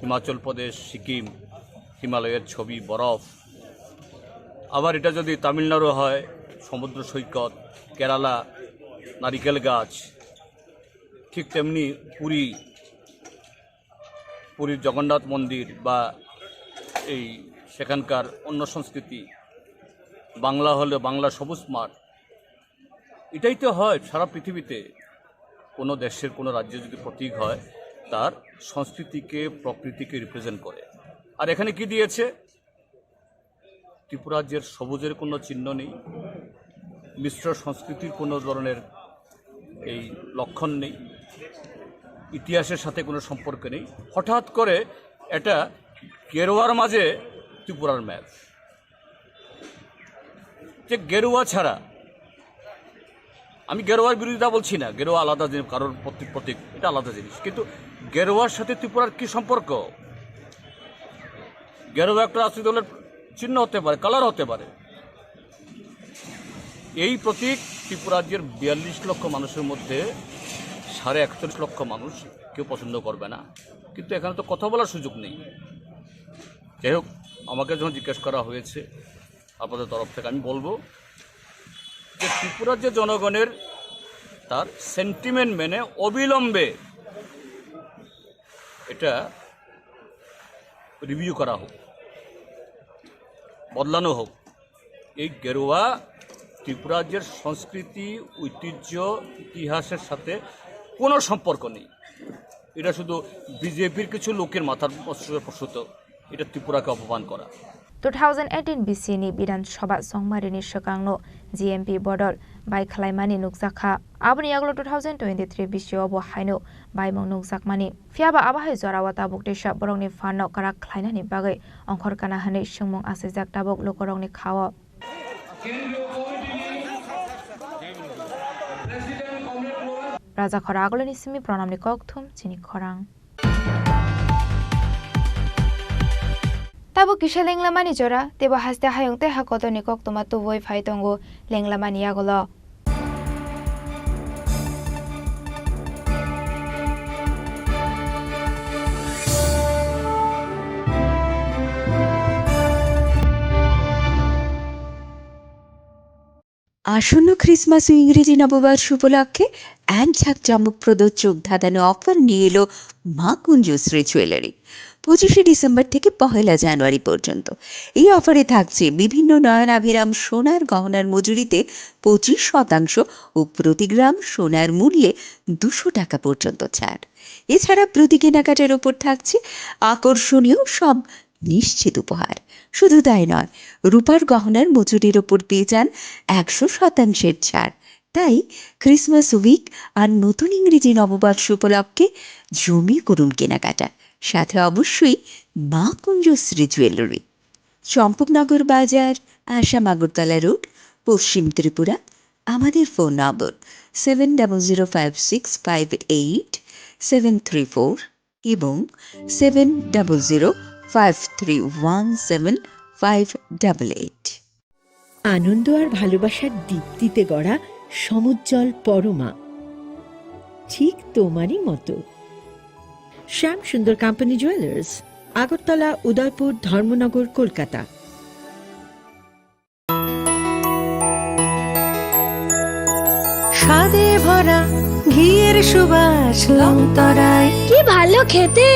হিমাচল প্রদেশ, সিকিম, হিমালয়ের ছবি, বরফ। আবার এটা যদি তামিলনাড়ু হয় সমুদ্র সৈকত, কেরালা নারিকেল গাছ, ঠিক তেমনি পুরীর জগন্নাথ মন্দির বা এই সেখানকার অন্য সংস্কৃতি, বাংলা হলে বাংলা সবুজ মাঠ। এটাই তো হয় সারা পৃথিবীতে। কোনো দেশের কোনো রাজ্যে যদি প্রতীক হয় তার সংস্কৃতিকে, প্রকৃতিকে রিপ্রেজেন্ট করে। আর এখানে কি দিয়েছে? ত্রিপুরা রাজ্যের সবুজের কোনো চিহ্ন নেই, মিশ্র সংস্কৃতির কোনো ধরনের এই লক্ষণ নেই, ইতিহাসের সাথে কোনো সম্পর্ক নেই। হঠাৎ করে এটা গেরুয়ার মাঝে ত্রিপুরার ম্যাপ, যে গেরুয়া ছাড়া, আমি গেরুয়ার বিরোধিতা বলছি না, গেরুয়া আলাদা জিনিস, কারোর প্রতীক এটা আলাদা জিনিস, কিন্তু গেরুয়ার সাথে ত্রিপুরার কি সম্পর্ক? গেরুয়া একটা রাজনৈতিক দলের চিহ্ন হতে পারে, কালার হতে পারে। এই প্রতীক ত্রিপুরা রাজ্যের 42 লক্ষ মানুষের মধ্যে 41.5 লক্ষ মানুষ কেউ পছন্দ করবে না, কিন্তু এখানে তো কথা বলার সুযোগ নেই। যাই হোক, আমাকে যখন জিজ্ঞেস করা হয়েছে আপনাদের তরফ থেকে, আমি বলবো যে ত্রিপুরা রাজ্যের জনগণের তার সেন্টিমেন্ট মেনে অবিলম্বে এটা রিভিউ করা হোক, বদলানো হোক। এই গেরুয়া ত্রিপুরা রাজ্যের সংস্কৃতি, ঐতিহ্য, ইতিহাসের সাথে কোনো সম্পর্ক নেই। এটা শুধু বিজেপির কিছু লোকের মাথার প্রসূত। এটা ত্রিপুরাকে অপমান করা। 2018 BCनि বিধানসভা সংমারিनि सिगांनो GMP बदल बाय खालायमानि नुकजाखा आबनि आगोलाव 2023 BCआव बहायनो बायमं नुकजाकमानि फियाबा आबाहाय जरावा ताबुक देशा बरंनि फानो काराक खालायनानि बागै अंखरकाना हानै सोंमुं आसिजाक ताबुक लोकरंनि खाव राजा खरा आगोलनि सिमि प्रणामनि ककथुम चिनि खरां Tabo kisha lenglamani jora tebo haste hayong te hakoto ni kok toma tu voi phai tongo lenglamani agolo আসন্ন ক্রিসমাস ও ইংরেজি নববর্ষ উপলক্ষে এক ঝাঁক চমকপ্রদ চোখ ধাঁধানো অফার নিয়ে এলো মা কুঞ্জশ্রী জুয়েলারি। 25 ডিসেম্বর থেকে 1 জানুয়ারি পর্যন্ত এই অফারে থাকছে বিভিন্ন নয়নাভিরাম সোনার গহনার মজুরিতে 25% ও প্রতি গ্রাম সোনার মূল্যে 200 টাকা পর্যন্ত ছাড়। এছাড়া প্রতি কেনাকাটার ওপর থাকছে আকর্ষণীয় সব নিশ্চিত উপহার। শুধু তাই নয়, রূপার গহনার মজুরির ওপর পেয়ে যান 100% ছাড়। তাই ক্রিসমাস উইক আর নতুন ইংরেজি নববর্ষ উপলক্ষে জমিয়ে করুন কেনাকাটা, সাথে অবশ্যই মা কুঞ্জশ্রী জুয়েলারি, চম্পকনগর বাজার, আসাম আগরতলা রোড, পশ্চিম ত্রিপুরা। আমাদের ফোন নম্বর 70056588 734 এবং 7005317588। আনন্দ আর ভালোবাসার দীপ্তিতে গড়া সমুজ্জ্বল পরমা, ঠিক তোমারই মতো। শ্যাম সুন্দর কোম্পানি জুয়েলার্স, আগরতলা, উদয়পুর, ধর্মনগর, কলকাতা। স্বাদে ভরা ঘিয়ের সুবাস লংতরায়, কি ভালো খেতে।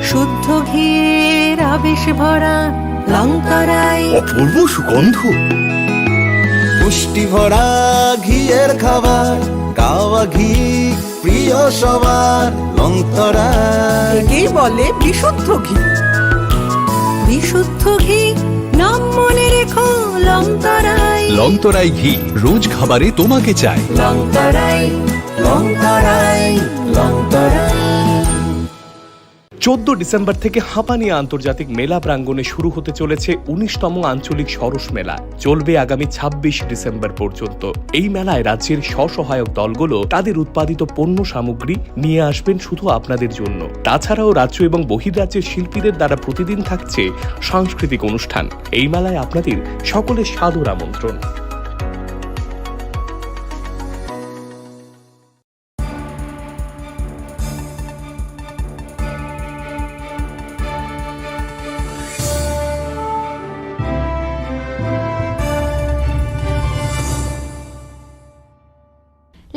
শুদ্ধ ঘিয়ের আবেশ ভরা লংতরায়, অপূর্ব সুগন্ধ। পুষ্টি ভরা ঘিয়ের খাবার, গাওয়া ঘি প্রিয় সবার লংতরায়। একেই বলে বিশুদ্ধ ঘি। বিশুদ্ধ ঘি নাম মনে রেখো লংতরায়। লংতরাই ঘি রোজ খাবারে তোমাকে চাই। লংতরায়, লংতরায়, লংতরায়। 14 ডিসেম্বর থেকে হাঁপানিয়া আন্তর্জাতিক মেলা প্রাঙ্গণে শুরু হতে চলেছে 19তম আঞ্চলিক সরস মেলা। চলবে আগামী 26 ডিসেম্বর পর্যন্ত। এই মেলায় রাজ্যের স্বসহায়ক দলগুলো তাদের উৎপাদিত পণ্য সামগ্রী নিয়ে আসবেন শুধু আপনাদের জন্য। তাছাড়াও রাজ্য এবং বহির্রাজ্যের শিল্পীদের দ্বারা প্রতিদিন থাকছে সাংস্কৃতিক অনুষ্ঠান। এই মেলায় আপনাদের সকলের সাদর আমন্ত্রণ।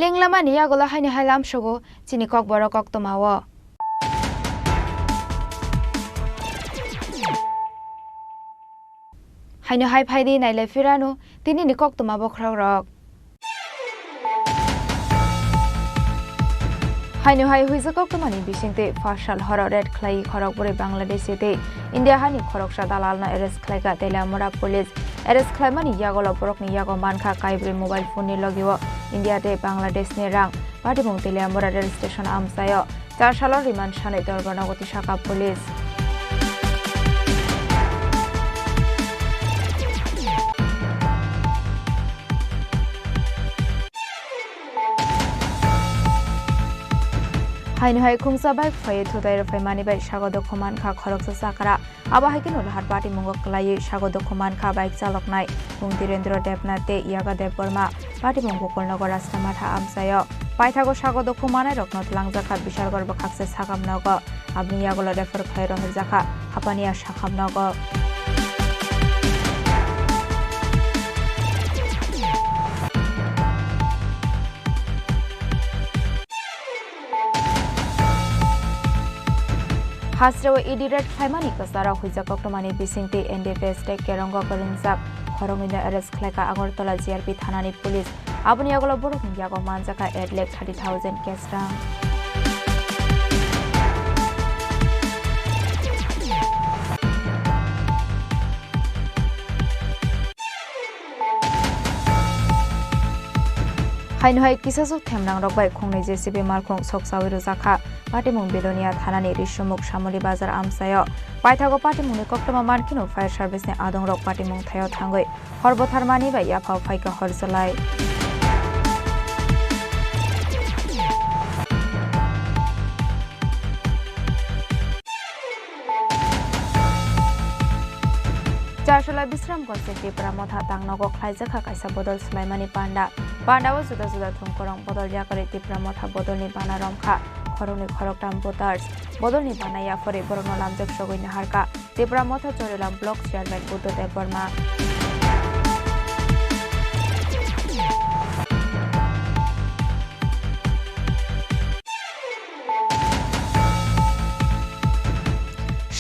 লেংলামানি আগলা হাইনি হাইলাম সগো চিনি কক বড় কক তোমাও হাইনো হাই ফাইদি নাইলে ফিরানো তিনি নি কক তোমা বখরাক রক হাইনো হাই হুইজা কক তোমানি বিসিংতে ফাশাল হর রেড খ্লাই খরক বরে বাংলাদেশেতে ইন্ডিয়া হানি খরকসা দালালনা এরেস খ্লাইকা তেলামরা পুলিশ এরেস খ্লাইমানি ইয়াগল বরকনি ইয়াগো মানখা কাইব্রে মোবাইল ফোননি লগিও ইন্ডিয়াতে বাংলাদেশনি রাং পাটিমুং তেলামরা রেল স্টেশন আমসায় 4 সালের রিমান্ড সানে দরবানগতি শাখা পুলিশ হাইনো হাই খুংসা বাই ফাই থুদাই রফাই মানি বাই স্বাগত খমান খা খরকসা সাকারা আবা হাইকিন লাহার পার্টি মুঙ্গ ক্লাই স্বাগত খমান খা বাইক চালক নাই মুং ধীরেন্দ্র দেবনাথে ইয়াগা দেব বর্মা পার্টি মুঙ্গ গোকুলনগর রাস্তামাথা আমসায় পাইথাগো স্বাগত খমানায় রকনত লাংজাখা বিশালগড় বখাকসে সাকামনগ আপনি ইয়াগল রেফার খাই রহের জাখা হাপানিয়া সাকামনগ হাসরেও ইডিরেট ফাইমানি কাসারা হুইজা কক্টমানি বিসিংতে এনডিএফএস টেক কেরঙ্গ করিংজাক খরঙ্গিনা এরেস খ্লাইকা আগরতলা জিআরপি থানানি পুলিশ আপনি আগলা বড় ইয়াগো মানজাকা 8,30,000 কেসরাং হাইনো হাই কিসাসুক থেমনাং রকবাই খংনি জেসিবি মালখং সকসাউইরো জাখা পাটিমুং বেলোনিয়া থানানি রিসমুক শামলি বাজার আমসায় পাইথাগো পাটিমুংনি কক্টমা মানকিনো ফায়ার সার্ভিসनि আদং রক পাটিমুং থায় থাঙ্গৈ হরবথার মানি বাই ইয়াফাও ফাইকা হরজলাই চারশলা বিশ্রামগঞ্জ ত্রিপুরা মথা তাংনগ খ্লাইজাখা কাইসা বদল সুলাইমানি পান্ডাও जुदा जुदा थुमकरं बदल याकरे ত্রিপুরা মথা বদলনি বানা রমখা খরংনি খরকটাম বোতার্স বদলনি বানাইয়া ফরে বরণ লামজক সগৈনি হারকা Tripura Motha Charilam block chairman Buddhadev Barma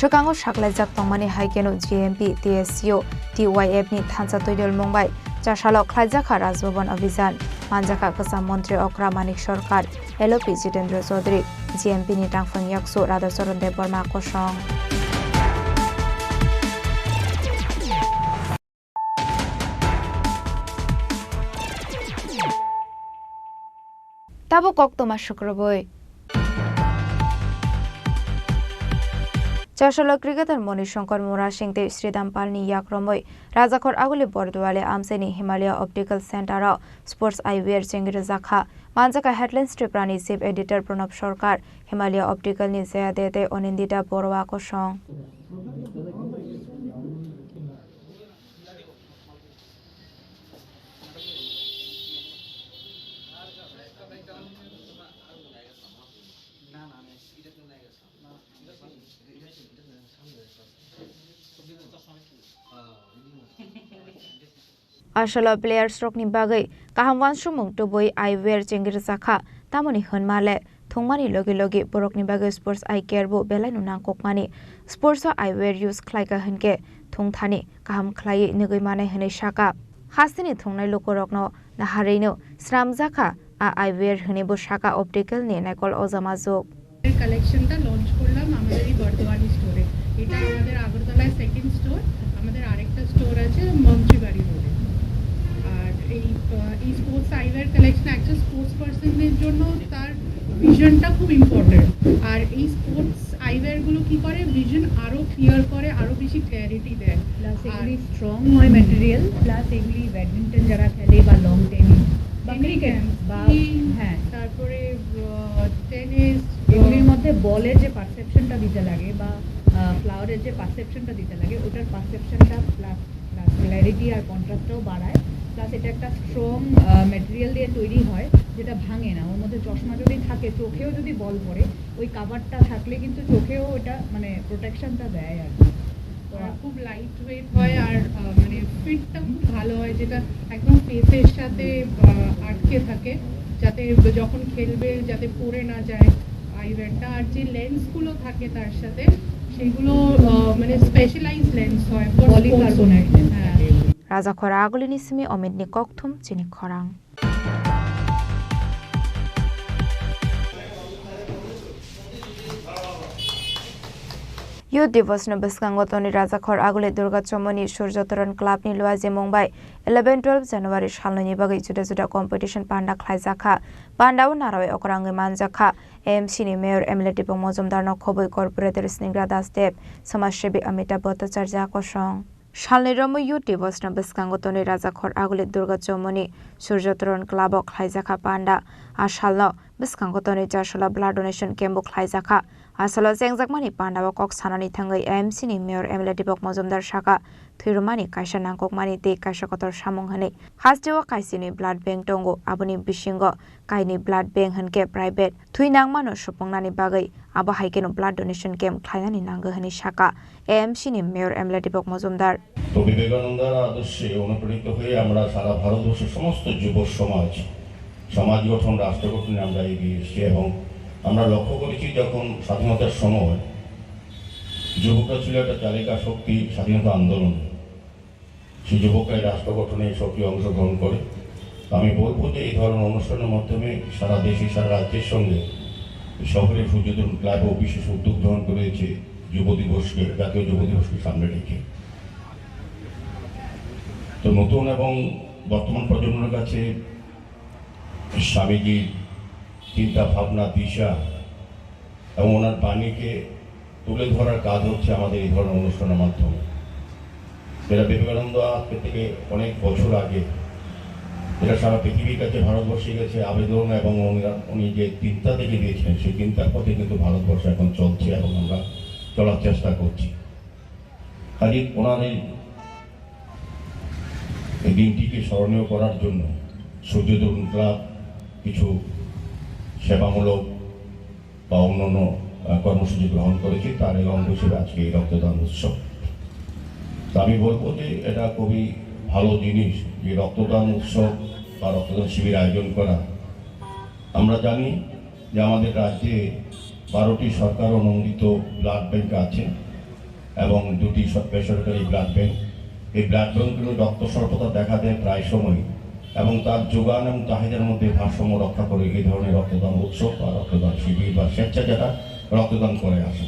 Shokango Shaklajak Tongmani Haikeno GMP TSU TYF ni Thansa Toidol Mumbai Chashalok Khlajaka Rajbhavan Abhijan Manjaka Kasam Mantri Okra Manik Sarkar LOP Jitendra Chaudhary GMP ni Tangphang Yaksu Radhacharan Dev Barma Kosong Tabo Koktoma Shukraboi চারশলা cricketer Mani Shankar মোরা সিংতে শ্রীদাম পালনি ইয়াক্রমই রাজাখর আগুলি বরদোয়ালে আমসেনি Himalaya optical centre sports আইওয়ার চেঙ্গির জাখা Manjaka headline striprani chief editor Pranab Sarkar, Himalaya Optical ni Zayadete Onindita Borwa Kosong. Ashala players rokni bagai kahamwan sumung tuboi eyewear chengir sakha tamoni honmale thongmani logi logi borokni bagai sports eye care bo belai nunang kokmani sports eyewear use khlaika hunke thongthani kaham khlai negoi mane hene shaka hasini thongnai lokorokno nahareino sramjakha a eyewear hene bo shaka optical ni nakol ojama jog কালেকশনটা launch করলাম আমাদের এই বর্তমানী স্টোরে। এটা আমাদের আগরতলায় second store, আমাদের আরেকটা স্টোর আছে মন্ত্রীবাড়ি রোডে। আর এই স্পোর্টস আইওয়্যার কালেকশন একজন স্পোর্টস পার্সনের জন্য তার ভিশনটা খুব ইম্পর্টেন্ট। আর এই স্পোর্টস আইওয়্যারগুলো কি করে, ভিশন আরও ক্লিয়ার করে, আরও বেশি ক্ল্যারিটি দেয়। প্লাস এগুলি স্ট্রং হয় ম্যাটেরিয়াল, প্লাস এগুলি ব্যাডমিন্টন যারা খেলে বা লং টেনিস বা ক্রিকেট বা হ্যাঁ তারপরে টেনিস, এগুলির মধ্যে বলের যে পারসেপশনটা দিতে লাগে বা ফ্লাওয়ারের যে পারসেপশনটা দিতে লাগে ওটার পারসেপশনটা প্লাস ক্ল্যারিটি আর কন্ট্রাস্টটাও বাড়ায়। প্লাস এটা একটা স্ট্রং ম্যাটেরিয়াল দিয়ে তৈরি হয় যেটা ভাঙে না। ওর মধ্যে চশমা যদি থাকে, চোখেও যদি বল পড়ে, ওই কাভারটা থাকলে কিন্তু চোখেও ওটা মানে প্রোটেকশনটা দেয় আর কি। খুব লাইট ওয়েট হয় আর মানে ফিটটা খুব ভালো হয়, যেটা একদম ফেসের সাথে আটকে থাকে, যাতে যখন খেলবে যাতে পড়ে না যায় আইওয়্যারটা। আর যে লেন্সগুলো থাকে তার সাথে, সেগুলো মানে স্পেশালাইজ লেন্স হয়, পলিকার্বনেট। হ্যাঁ, Raja khora agulini simi omidni kokthum chini khorang. Youth Divorce no Biskangotoni Raja khor agule Durga Chomoni Surjatoran Club ni Luaje Mumbai 11-12 January salni bagai juda juda competition panda khlaijaka pandao narawai okrangai manjaka AMC ni Mayor MLA Dipong Mojumdar no khoboi corporator Sningra Dasdev Samajsebi Amita Bhattacharya kosong Shalni Romo Youth Divorce no Biskangotoni Raja khor agule Durga Chomoni Surjatoran Club khlaijaka panda ashalno Biskangotoni Jashola blood donation camp khlaijaka Asalo jengjakmani pandao kok sanani thangai AMC ni Mayor MLA Dipok Mojumdar Shaka Thirumani kaisa nangkokmani te kaisa kotor samung hani hasdewa kaisini blood bank tongo aboni bisingo kaini blood bank hanke private thuinangmano supongnani bagai abo haikeno blood donation camp khlainani nanggo hani Shaka AMC ni Mayor MLA Dipok Mojumdar তো বিবেকানন্দের আদর্শে অনুপ্রাণিত হয়ে আমরা সারা ভারতবর্ষের সমস্ত যুব সমাজ গঠন রাষ্ট্র গঠনে আমরা এগিয়ে এসেছি এবং আমরা লক্ষ্য করেছি যখন স্বাধীনতার সময় যুবকরা ছিল একটা চালিকা শক্তি স্বাধীনতা আন্দোলন, সেই যুবকরা রাষ্ট্র গঠনে সক্রিয় অংশগ্রহণ করে। আমি বলবো যে এই ধরনের অনুষ্ঠানের মাধ্যমে সারা দেশে সারা রাজ্যের সঙ্গে শহরে সূর্যোদয় ক্লাবও বিশেষ উদ্যোগ গ্রহণ করেছে যুব দিবসকে, জাতীয় যুব দিবসকে সামনে রেখে। তো নতুন এবং বর্তমান প্রজন্মের কাছে স্বামীজির চিন্তা ভাবনা দিশা এবং ওনার বাণীকে তুলে ধরার কাজ হচ্ছে আমাদের এই ধরনের অনুষ্ঠানের মাধ্যমে। যেটা বিবেকানন্দ আজকে থেকে অনেক বছর আগে যেটা সারা পৃথিবীর কাছে ভারতবর্ষে গেছে আবেদন এবং উনি যে চিন্তা দেখে দিয়েছেন সেই চিন্তার পথে কিন্তু ভারতবর্ষ এখন চলছে এবং আমরা চলার চেষ্টা করছি। কাজে ওনার এই দিনটিকে স্মরণীয় করার জন্য সূর্যোদয় ক্লাব কিছু সেবামূলক বা অন্যান্য কর্মসূচি গ্রহণ করেছি, তার এই অঙ্গ হিসেবে আজকে এই রক্তদান উৎসব। তো আমি বলবো যে এটা খুবই ভালো জিনিস যে রক্তদান উৎসব বা রক্তদান শিবির আয়োজন করা। আমরা জানি যে আমাদের রাজ্যে 12টি সরকার অনুমোদিত ব্লাড ব্যাংক আছে এবং 2টি বেসরকারি ব্লাড ব্যাংক। এই ব্লাড ব্যাংকগুলো রক্ত স্বল্পতা দেখা দেয় প্রায় সময় এবং তার যোগান এবং চাহিদার মধ্যে ভারসাম্য রক্ষা করে এই ধরনের রক্তদান উৎসব বা রক্তদান শিবির বা স্বেচ্ছা যারা রক্তদান করে আসে।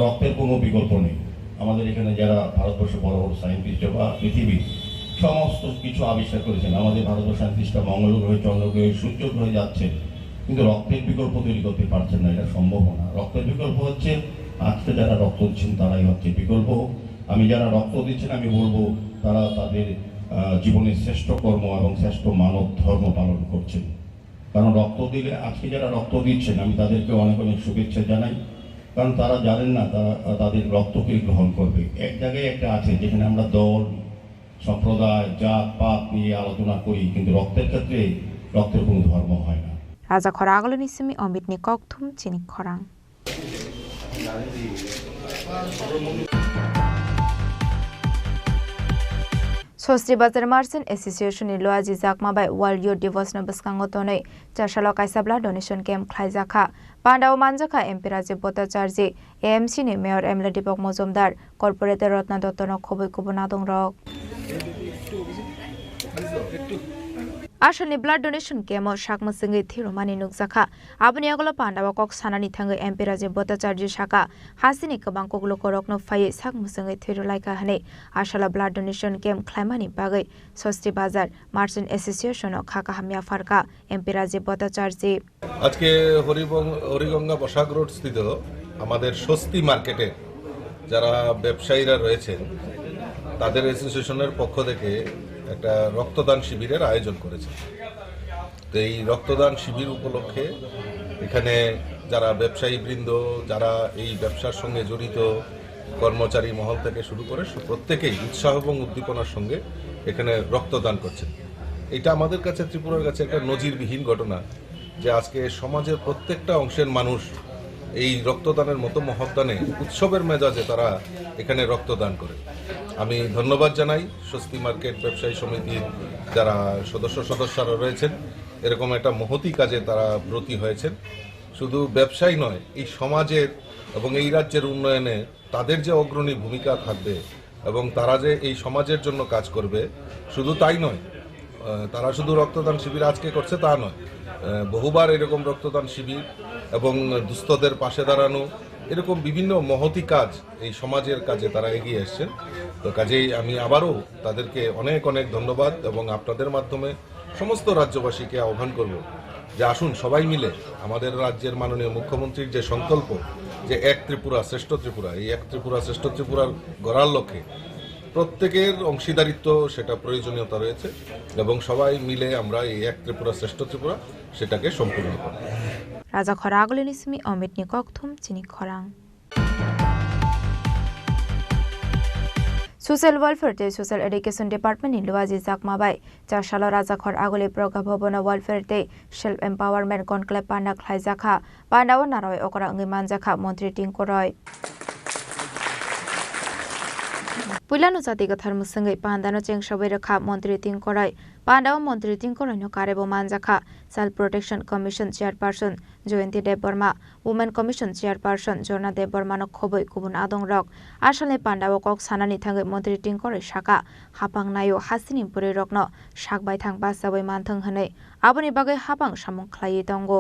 রক্তের কোনো বিকল্প নেই। আমাদের এখানে যারা ভারতবর্ষে বড় বড় সায়েন্টিস্ট বা পৃথিবীর সমস্ত কিছু আবিষ্কার করেছেন, আমাদের ভারতবর্ষ সায়েন্টিস্টরা মঙ্গল গ্রহে, চন্দ্র গ্রহে, সূর্য গ্রহে যাচ্ছেন, কিন্তু রক্তের বিকল্প তৈরি করতে পারছেন না। এটা সম্ভব না। রক্তের বিকল্প হচ্ছে আজকে যারা রক্ত দিচ্ছেন তারাই হচ্ছে বিকল্প। আমি যারা রক্ত দিচ্ছেন আমি বলবো তারা তাদের জীবনের শ্রেষ্ঠ কর্ম এবং শ্রেষ্ঠ মানব ধর্ম পালন করছেন। কারণ রক্ত দিলে আজকে যারা রক্ত দিচ্ছেন আমি তাদেরকে অনেক অনেক শুভেচ্ছা জানাই, কারণ তারা জানেন না তারা তাদের রক্তকে গ্রহণ করবে। এক জায়গায় একটা আছে যেখানে আমরা দল সম্প্রদায় জাত পাত নিয়ে আলোচনা করি, কিন্তু রক্তের ক্ষেত্রে রক্তের কোনো ধর্ম হয় না। রাজা খরা আগলনি সিমি অমিত নি ককথুম চিনি খরাং Sosri Bazar Merchant Association in Loaji Zakma by World Youth Devotional Baskangotonoi, Chashalo Kaisabla Donation Camp Klaizaka, Pandao Manjaka, Empirazi Bota Charzi, AMC ni Mayor Emily Dipok Mozumdar, Corporate Rotna Dotono Kobu Kubunadong Rock. Ashani blood donation came out Shakma Singi Thirumani Nukzaka, Abuniagolo Pandava Kok Sanani Tango Empirazi Bota Charji Shaka, Hasini Kabanko Lokorokno Faye Sakmusangi Thirulaika Hane, Ashala blood donation came Climani Bagay, Sosri Bazar, Merchant Association of Kakahamia Farka, Empirazi Bota Charji. আজকে Hariganga Basak road স্থিত আমাদের স্বস্তি মার্কেটে যারা ব্যবসায়ীরা রয়েছেন তাদের অ্যাসোসিয়েশনের পক্ষ থেকে একটা রক্তদান শিবিরের আয়োজন করেছে। তো এই রক্তদান শিবির উপলক্ষে এখানে যারা ব্যবসায়ী বৃন্দ, যারা এই ব্যবসার সঙ্গে জড়িত কর্মচারী মহল থেকে শুরু করে প্রত্যেকেই উৎসাহ এবং উদ্দীপনার সঙ্গে এখানে রক্তদান করছেন। এটা আমাদের কাছে ত্রিপুরার কাছে একটা নজিরবিহীন ঘটনা যে আজকে সমাজের প্রত্যেকটা অংশের মানুষ এই রক্তদানের মতো মহৎদানে উৎসবের মেজাজে তারা এখানে রক্তদান করে। আমি ধন্যবাদ জানাই স্বস্তি মার্কেট ব্যবসায়ী সমিতির যারা সদস্যরা রয়েছেন, এরকম একটা মহতি কাজে তারা ব্রতী হয়েছেন। শুধু ব্যবসায়ী নয়, এই সমাজের এবং এই রাজ্যের উন্নয়নে তাদের যে অগ্রণী ভূমিকা থাকবে এবং তারা যে এই সমাজের জন্য কাজ করবে, শুধু তাই নয়, তারা শুধু রক্তদান শিবির আজকে করছে তা নয়, বহুবার এরকম রক্তদান শিবির এবং দুস্থদের পাশে দাঁড়ানো, এরকম বিভিন্ন মহতি কাজ এই সমাজের কাজে তারা এগিয়ে এসছেন। তো কাজেই আমি আবারও তাদেরকে অনেক অনেক ধন্যবাদ এবং আপনাদের মাধ্যমে সমস্ত রাজ্যবাসীকে আহ্বান করব যে আসুন সবাই মিলে আমাদের রাজ্যের মাননীয় মুখ্যমন্ত্রীর যে সংকল্প যে এক ত্রিপুরা শ্রেষ্ঠ ত্রিপুরা, এই এক ত্রিপুরা শ্রেষ্ঠ ত্রিপুরার গড়ার লক্ষ্যে প্রত্যেকের অংশীদারিত্ব সেটা প্রয়োজনীয়তা রয়েছে এবং সবাই মিলে আমরা এই এক ত্রিপুরা শ্রেষ্ঠ ত্রিপুরা সেটাকে সম্পূর্ণ করব। রাজা খরা আগলনি সিমি অমিত নি ককথুম চিনি খরাং Social Welfare Day Social Education Department in Luaji Zakmabai, Chashalo Razakhor Agoli Proga Bobona Welfare Day, Self Empowerment Conclave Panda Klaizaka, Pandawa Naroi Okora Ngimanjaka, Montri Tinkoroi. Pulano Zatiga Thermusangi, Pandano Cheng Shaviraka, Montri Tinkoroi, Pandawa Montri Tinkoroi no Karebo Manjaka, Self Protection Commission Chairperson, Joyanti Deborma, Women Commission Chairperson, Jorna Deborma no Khoboi Kubun Adong Rock, Ashale Pandawa Kok Sanani Tangi Montri Tinkoroi Shaka, Hapang Nayo Hasini Puri Rokno, Shak by Tang Basaway Mantang Hane, Abuni Bagay Hapang Shamong Klayi Tongo.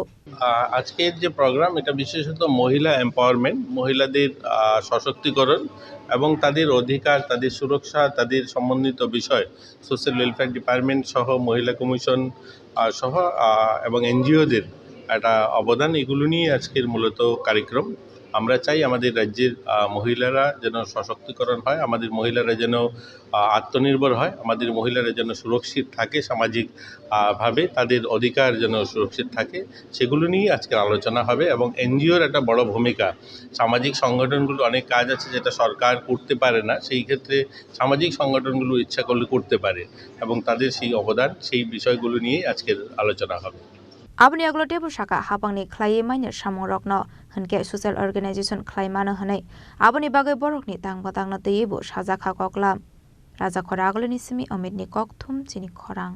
আজকের যে programme এটা বিশেষত মহিলা empowerment, মহিলাদের সশক্তিকরণ এবং তাদের অধিকার, তাদের সুরক্ষা, তাদের সম্বন্ধিত বিষয় সোশ্যাল ওয়েলফেয়ার ডিপার্টমেন্ট সহ মহিলা কমিশন সহ এবং এনজিওদের একটা অবদান, এগুলো নিয়ে আজকের মূলত কার্যক্রম। আমরা চাই আমাদের রাজ্যের মহিলারা যেন সশক্তিকরণ হয়, আমাদের মহিলারা যেন আত্মনির্ভর হয়, আমাদের মহিলারা যেন সুরক্ষিত থাকে, সামাজিক ভাবে তাদের অধিকার যেন সুরক্ষিত থাকে, সেগুলো নিয়ে আজকের আলোচনা হবে। এবং এনজিওর একটা বড় ভূমিকা, সামাজিক সংগঠনগুলো অনেক কাজ আছে যেটা সরকার করতে পারে না, সেই ক্ষেত্রে সামাজিক সংগঠনগুলো ইচ্ছা করলে করতে পারে এবং তাদের সেই অবদান, সেই বিষয়গুলো নিয়ে আজকের আলোচনা হবে। Abni aglo tebo shaka hapangni khlaye mainer samong rokno hanke social organization khlai mano hanai aboni bagai borokni tangbatang na teyebo saja kha koklam raja khora aglo ni simi omit ni kokthum chini khorang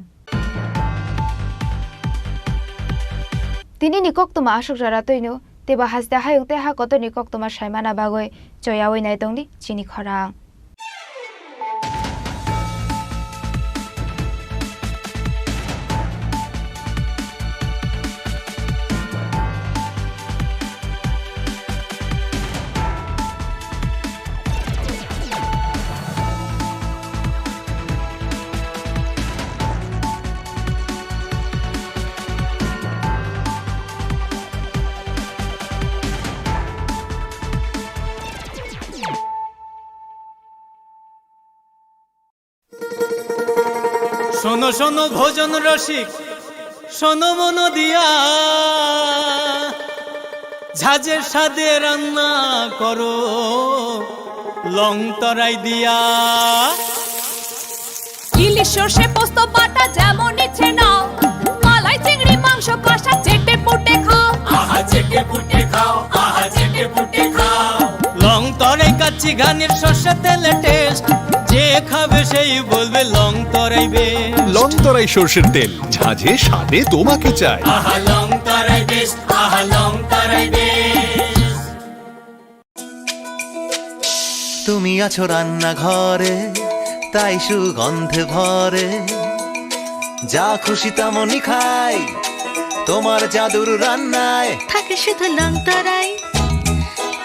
tini ni koktuma ashok jara toino teba hasda hayung te ha koto ni koktuma saimana bagoi joyawoi nai tongni chini khorang শোনো শোনো ভোজন রসিক, শোনো মনো দিয়া ঝাঁঝের সাদে রান্না করো long তরাই দিয়া। ইলিশ সর্ষে পোস্ত বাটা যেমন ইচ্ছে নাও, মালাই চিংড়ি মাংস কষা চেটে পুটে খাও, আহা চেটে পুটে খাও, আহা চেটে পুটে খাও। লং তরাই কাচ্চি ঘানির সর্ষে তেলে টেস্ট, যে খাবে সেই বলবে লং তরাই বেশ। লং তরাই সর্ষের তেল, ঝাঁঝে স্বাদে তোমাকে চাই। আহা লং তরাই বেশ, আহা লং তরাই বেশ। তুমি আছো রান্নাঘরে তাই সুগন্ধে ভরে, যা খুশি তেমনই খাই তোমার জাদুর রান্নায়। থাকে শুধু লং তরাই,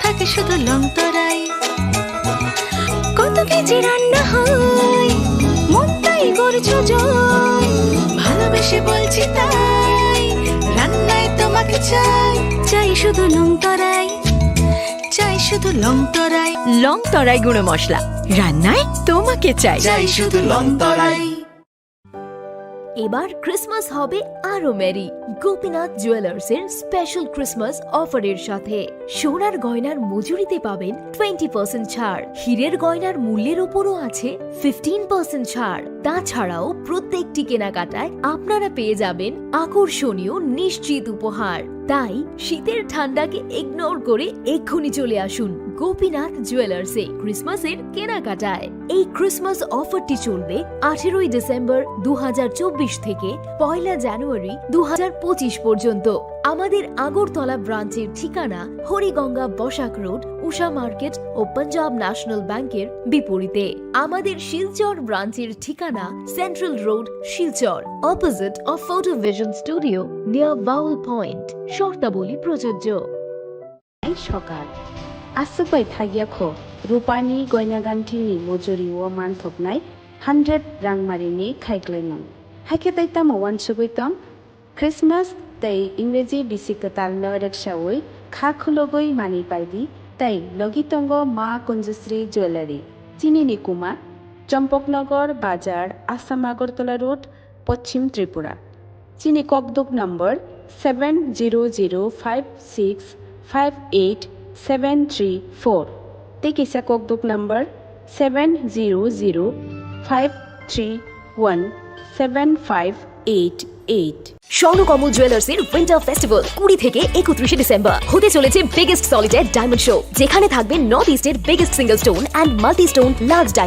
থাকে শুধু লং তরাই। কত কেজি রান্না হয় মন তাই করছো জয়, ভালোবেসে বলছি তাই রান্নায় তোমাকে চাই, চাই শুধু লং তরাই, চাই শুধু লং তরাই। লং তরাই গুঁড়ো মশলা, রান্নায় তোমাকে চাই। চাই শুধু লং তরাই। এবার ক্রিসমাস হবে আরো মেরি গোপীনাথ জুয়েলার্স এর স্পেশাল ক্রিসমাস অফারের সাথে। সোনার গয়নার মজুরিতে পাবেন 20% ছাড়, হীরের গয়নার মূল্যের উপরও আছে 15% ছাড়। তাছাড়াও প্রত্যেকটি কেনাকাটায় আপনারা পেয়ে যাবেন আকর্ষণীয় নিশ্চিত উপহার। তাই শীতের ঠান্ডাকে ইগনোর করে এক্ষুনি চলে আসুন গোপীনাথ জুয়েলার্সে ক্রিসমাসের কেনাকাটায়। এই ক্রিসমাস অফারটি চলবে 18 ডিসেম্বর 2024 থেকে 1 জানুয়ারি 2025 পর্যন্ত। আমাদের আগরতলা ব্রাঞ্চের ঠিকানা হরিগঙ্গা বসাক রোড, উষা মার্কেট ও পাঞ্জাব ন্যাশনাল ব্যাংকের বিপরীতে। আমাদের শিলচর ব্রাঞ্চের ঠিকানা central road, Silchar, opposite of photo vision studio near Baul point. শর্তাবলী প্রযোজ্য। সকাল आसुबाय थागियाखौ रुपानि गयनागान्थिनि मजुरि व मानथबनाय 100 रांमारिनि खायग्लायनां हायकेतायता मवान सुबैतम क्रिसमास तै इंग्रेजी बिसिकतालनो रक्षावै खाखुलगै मानि बायदि तै लगितंग मा कुंजश्री ज्वेलारि चिनिनि कुमा चम्पकनगर बाजार आसाम আগরতলা रोड पश्चिम त्रिपुरा चिनी ककदुक number 7005658734 Tekisa Kokduk number 7005317588 Swarnakamal jewellers এর উইন্টার ফেস্টিভ্যাল 20 থেকে 31 ডিসেম্বর হতে চলেছে বিগেস্ট সলিটার ডায়মন্ড শো, যেখানে থাকবে নর্থ ইস্টের biggest single stone and multi stone large diamond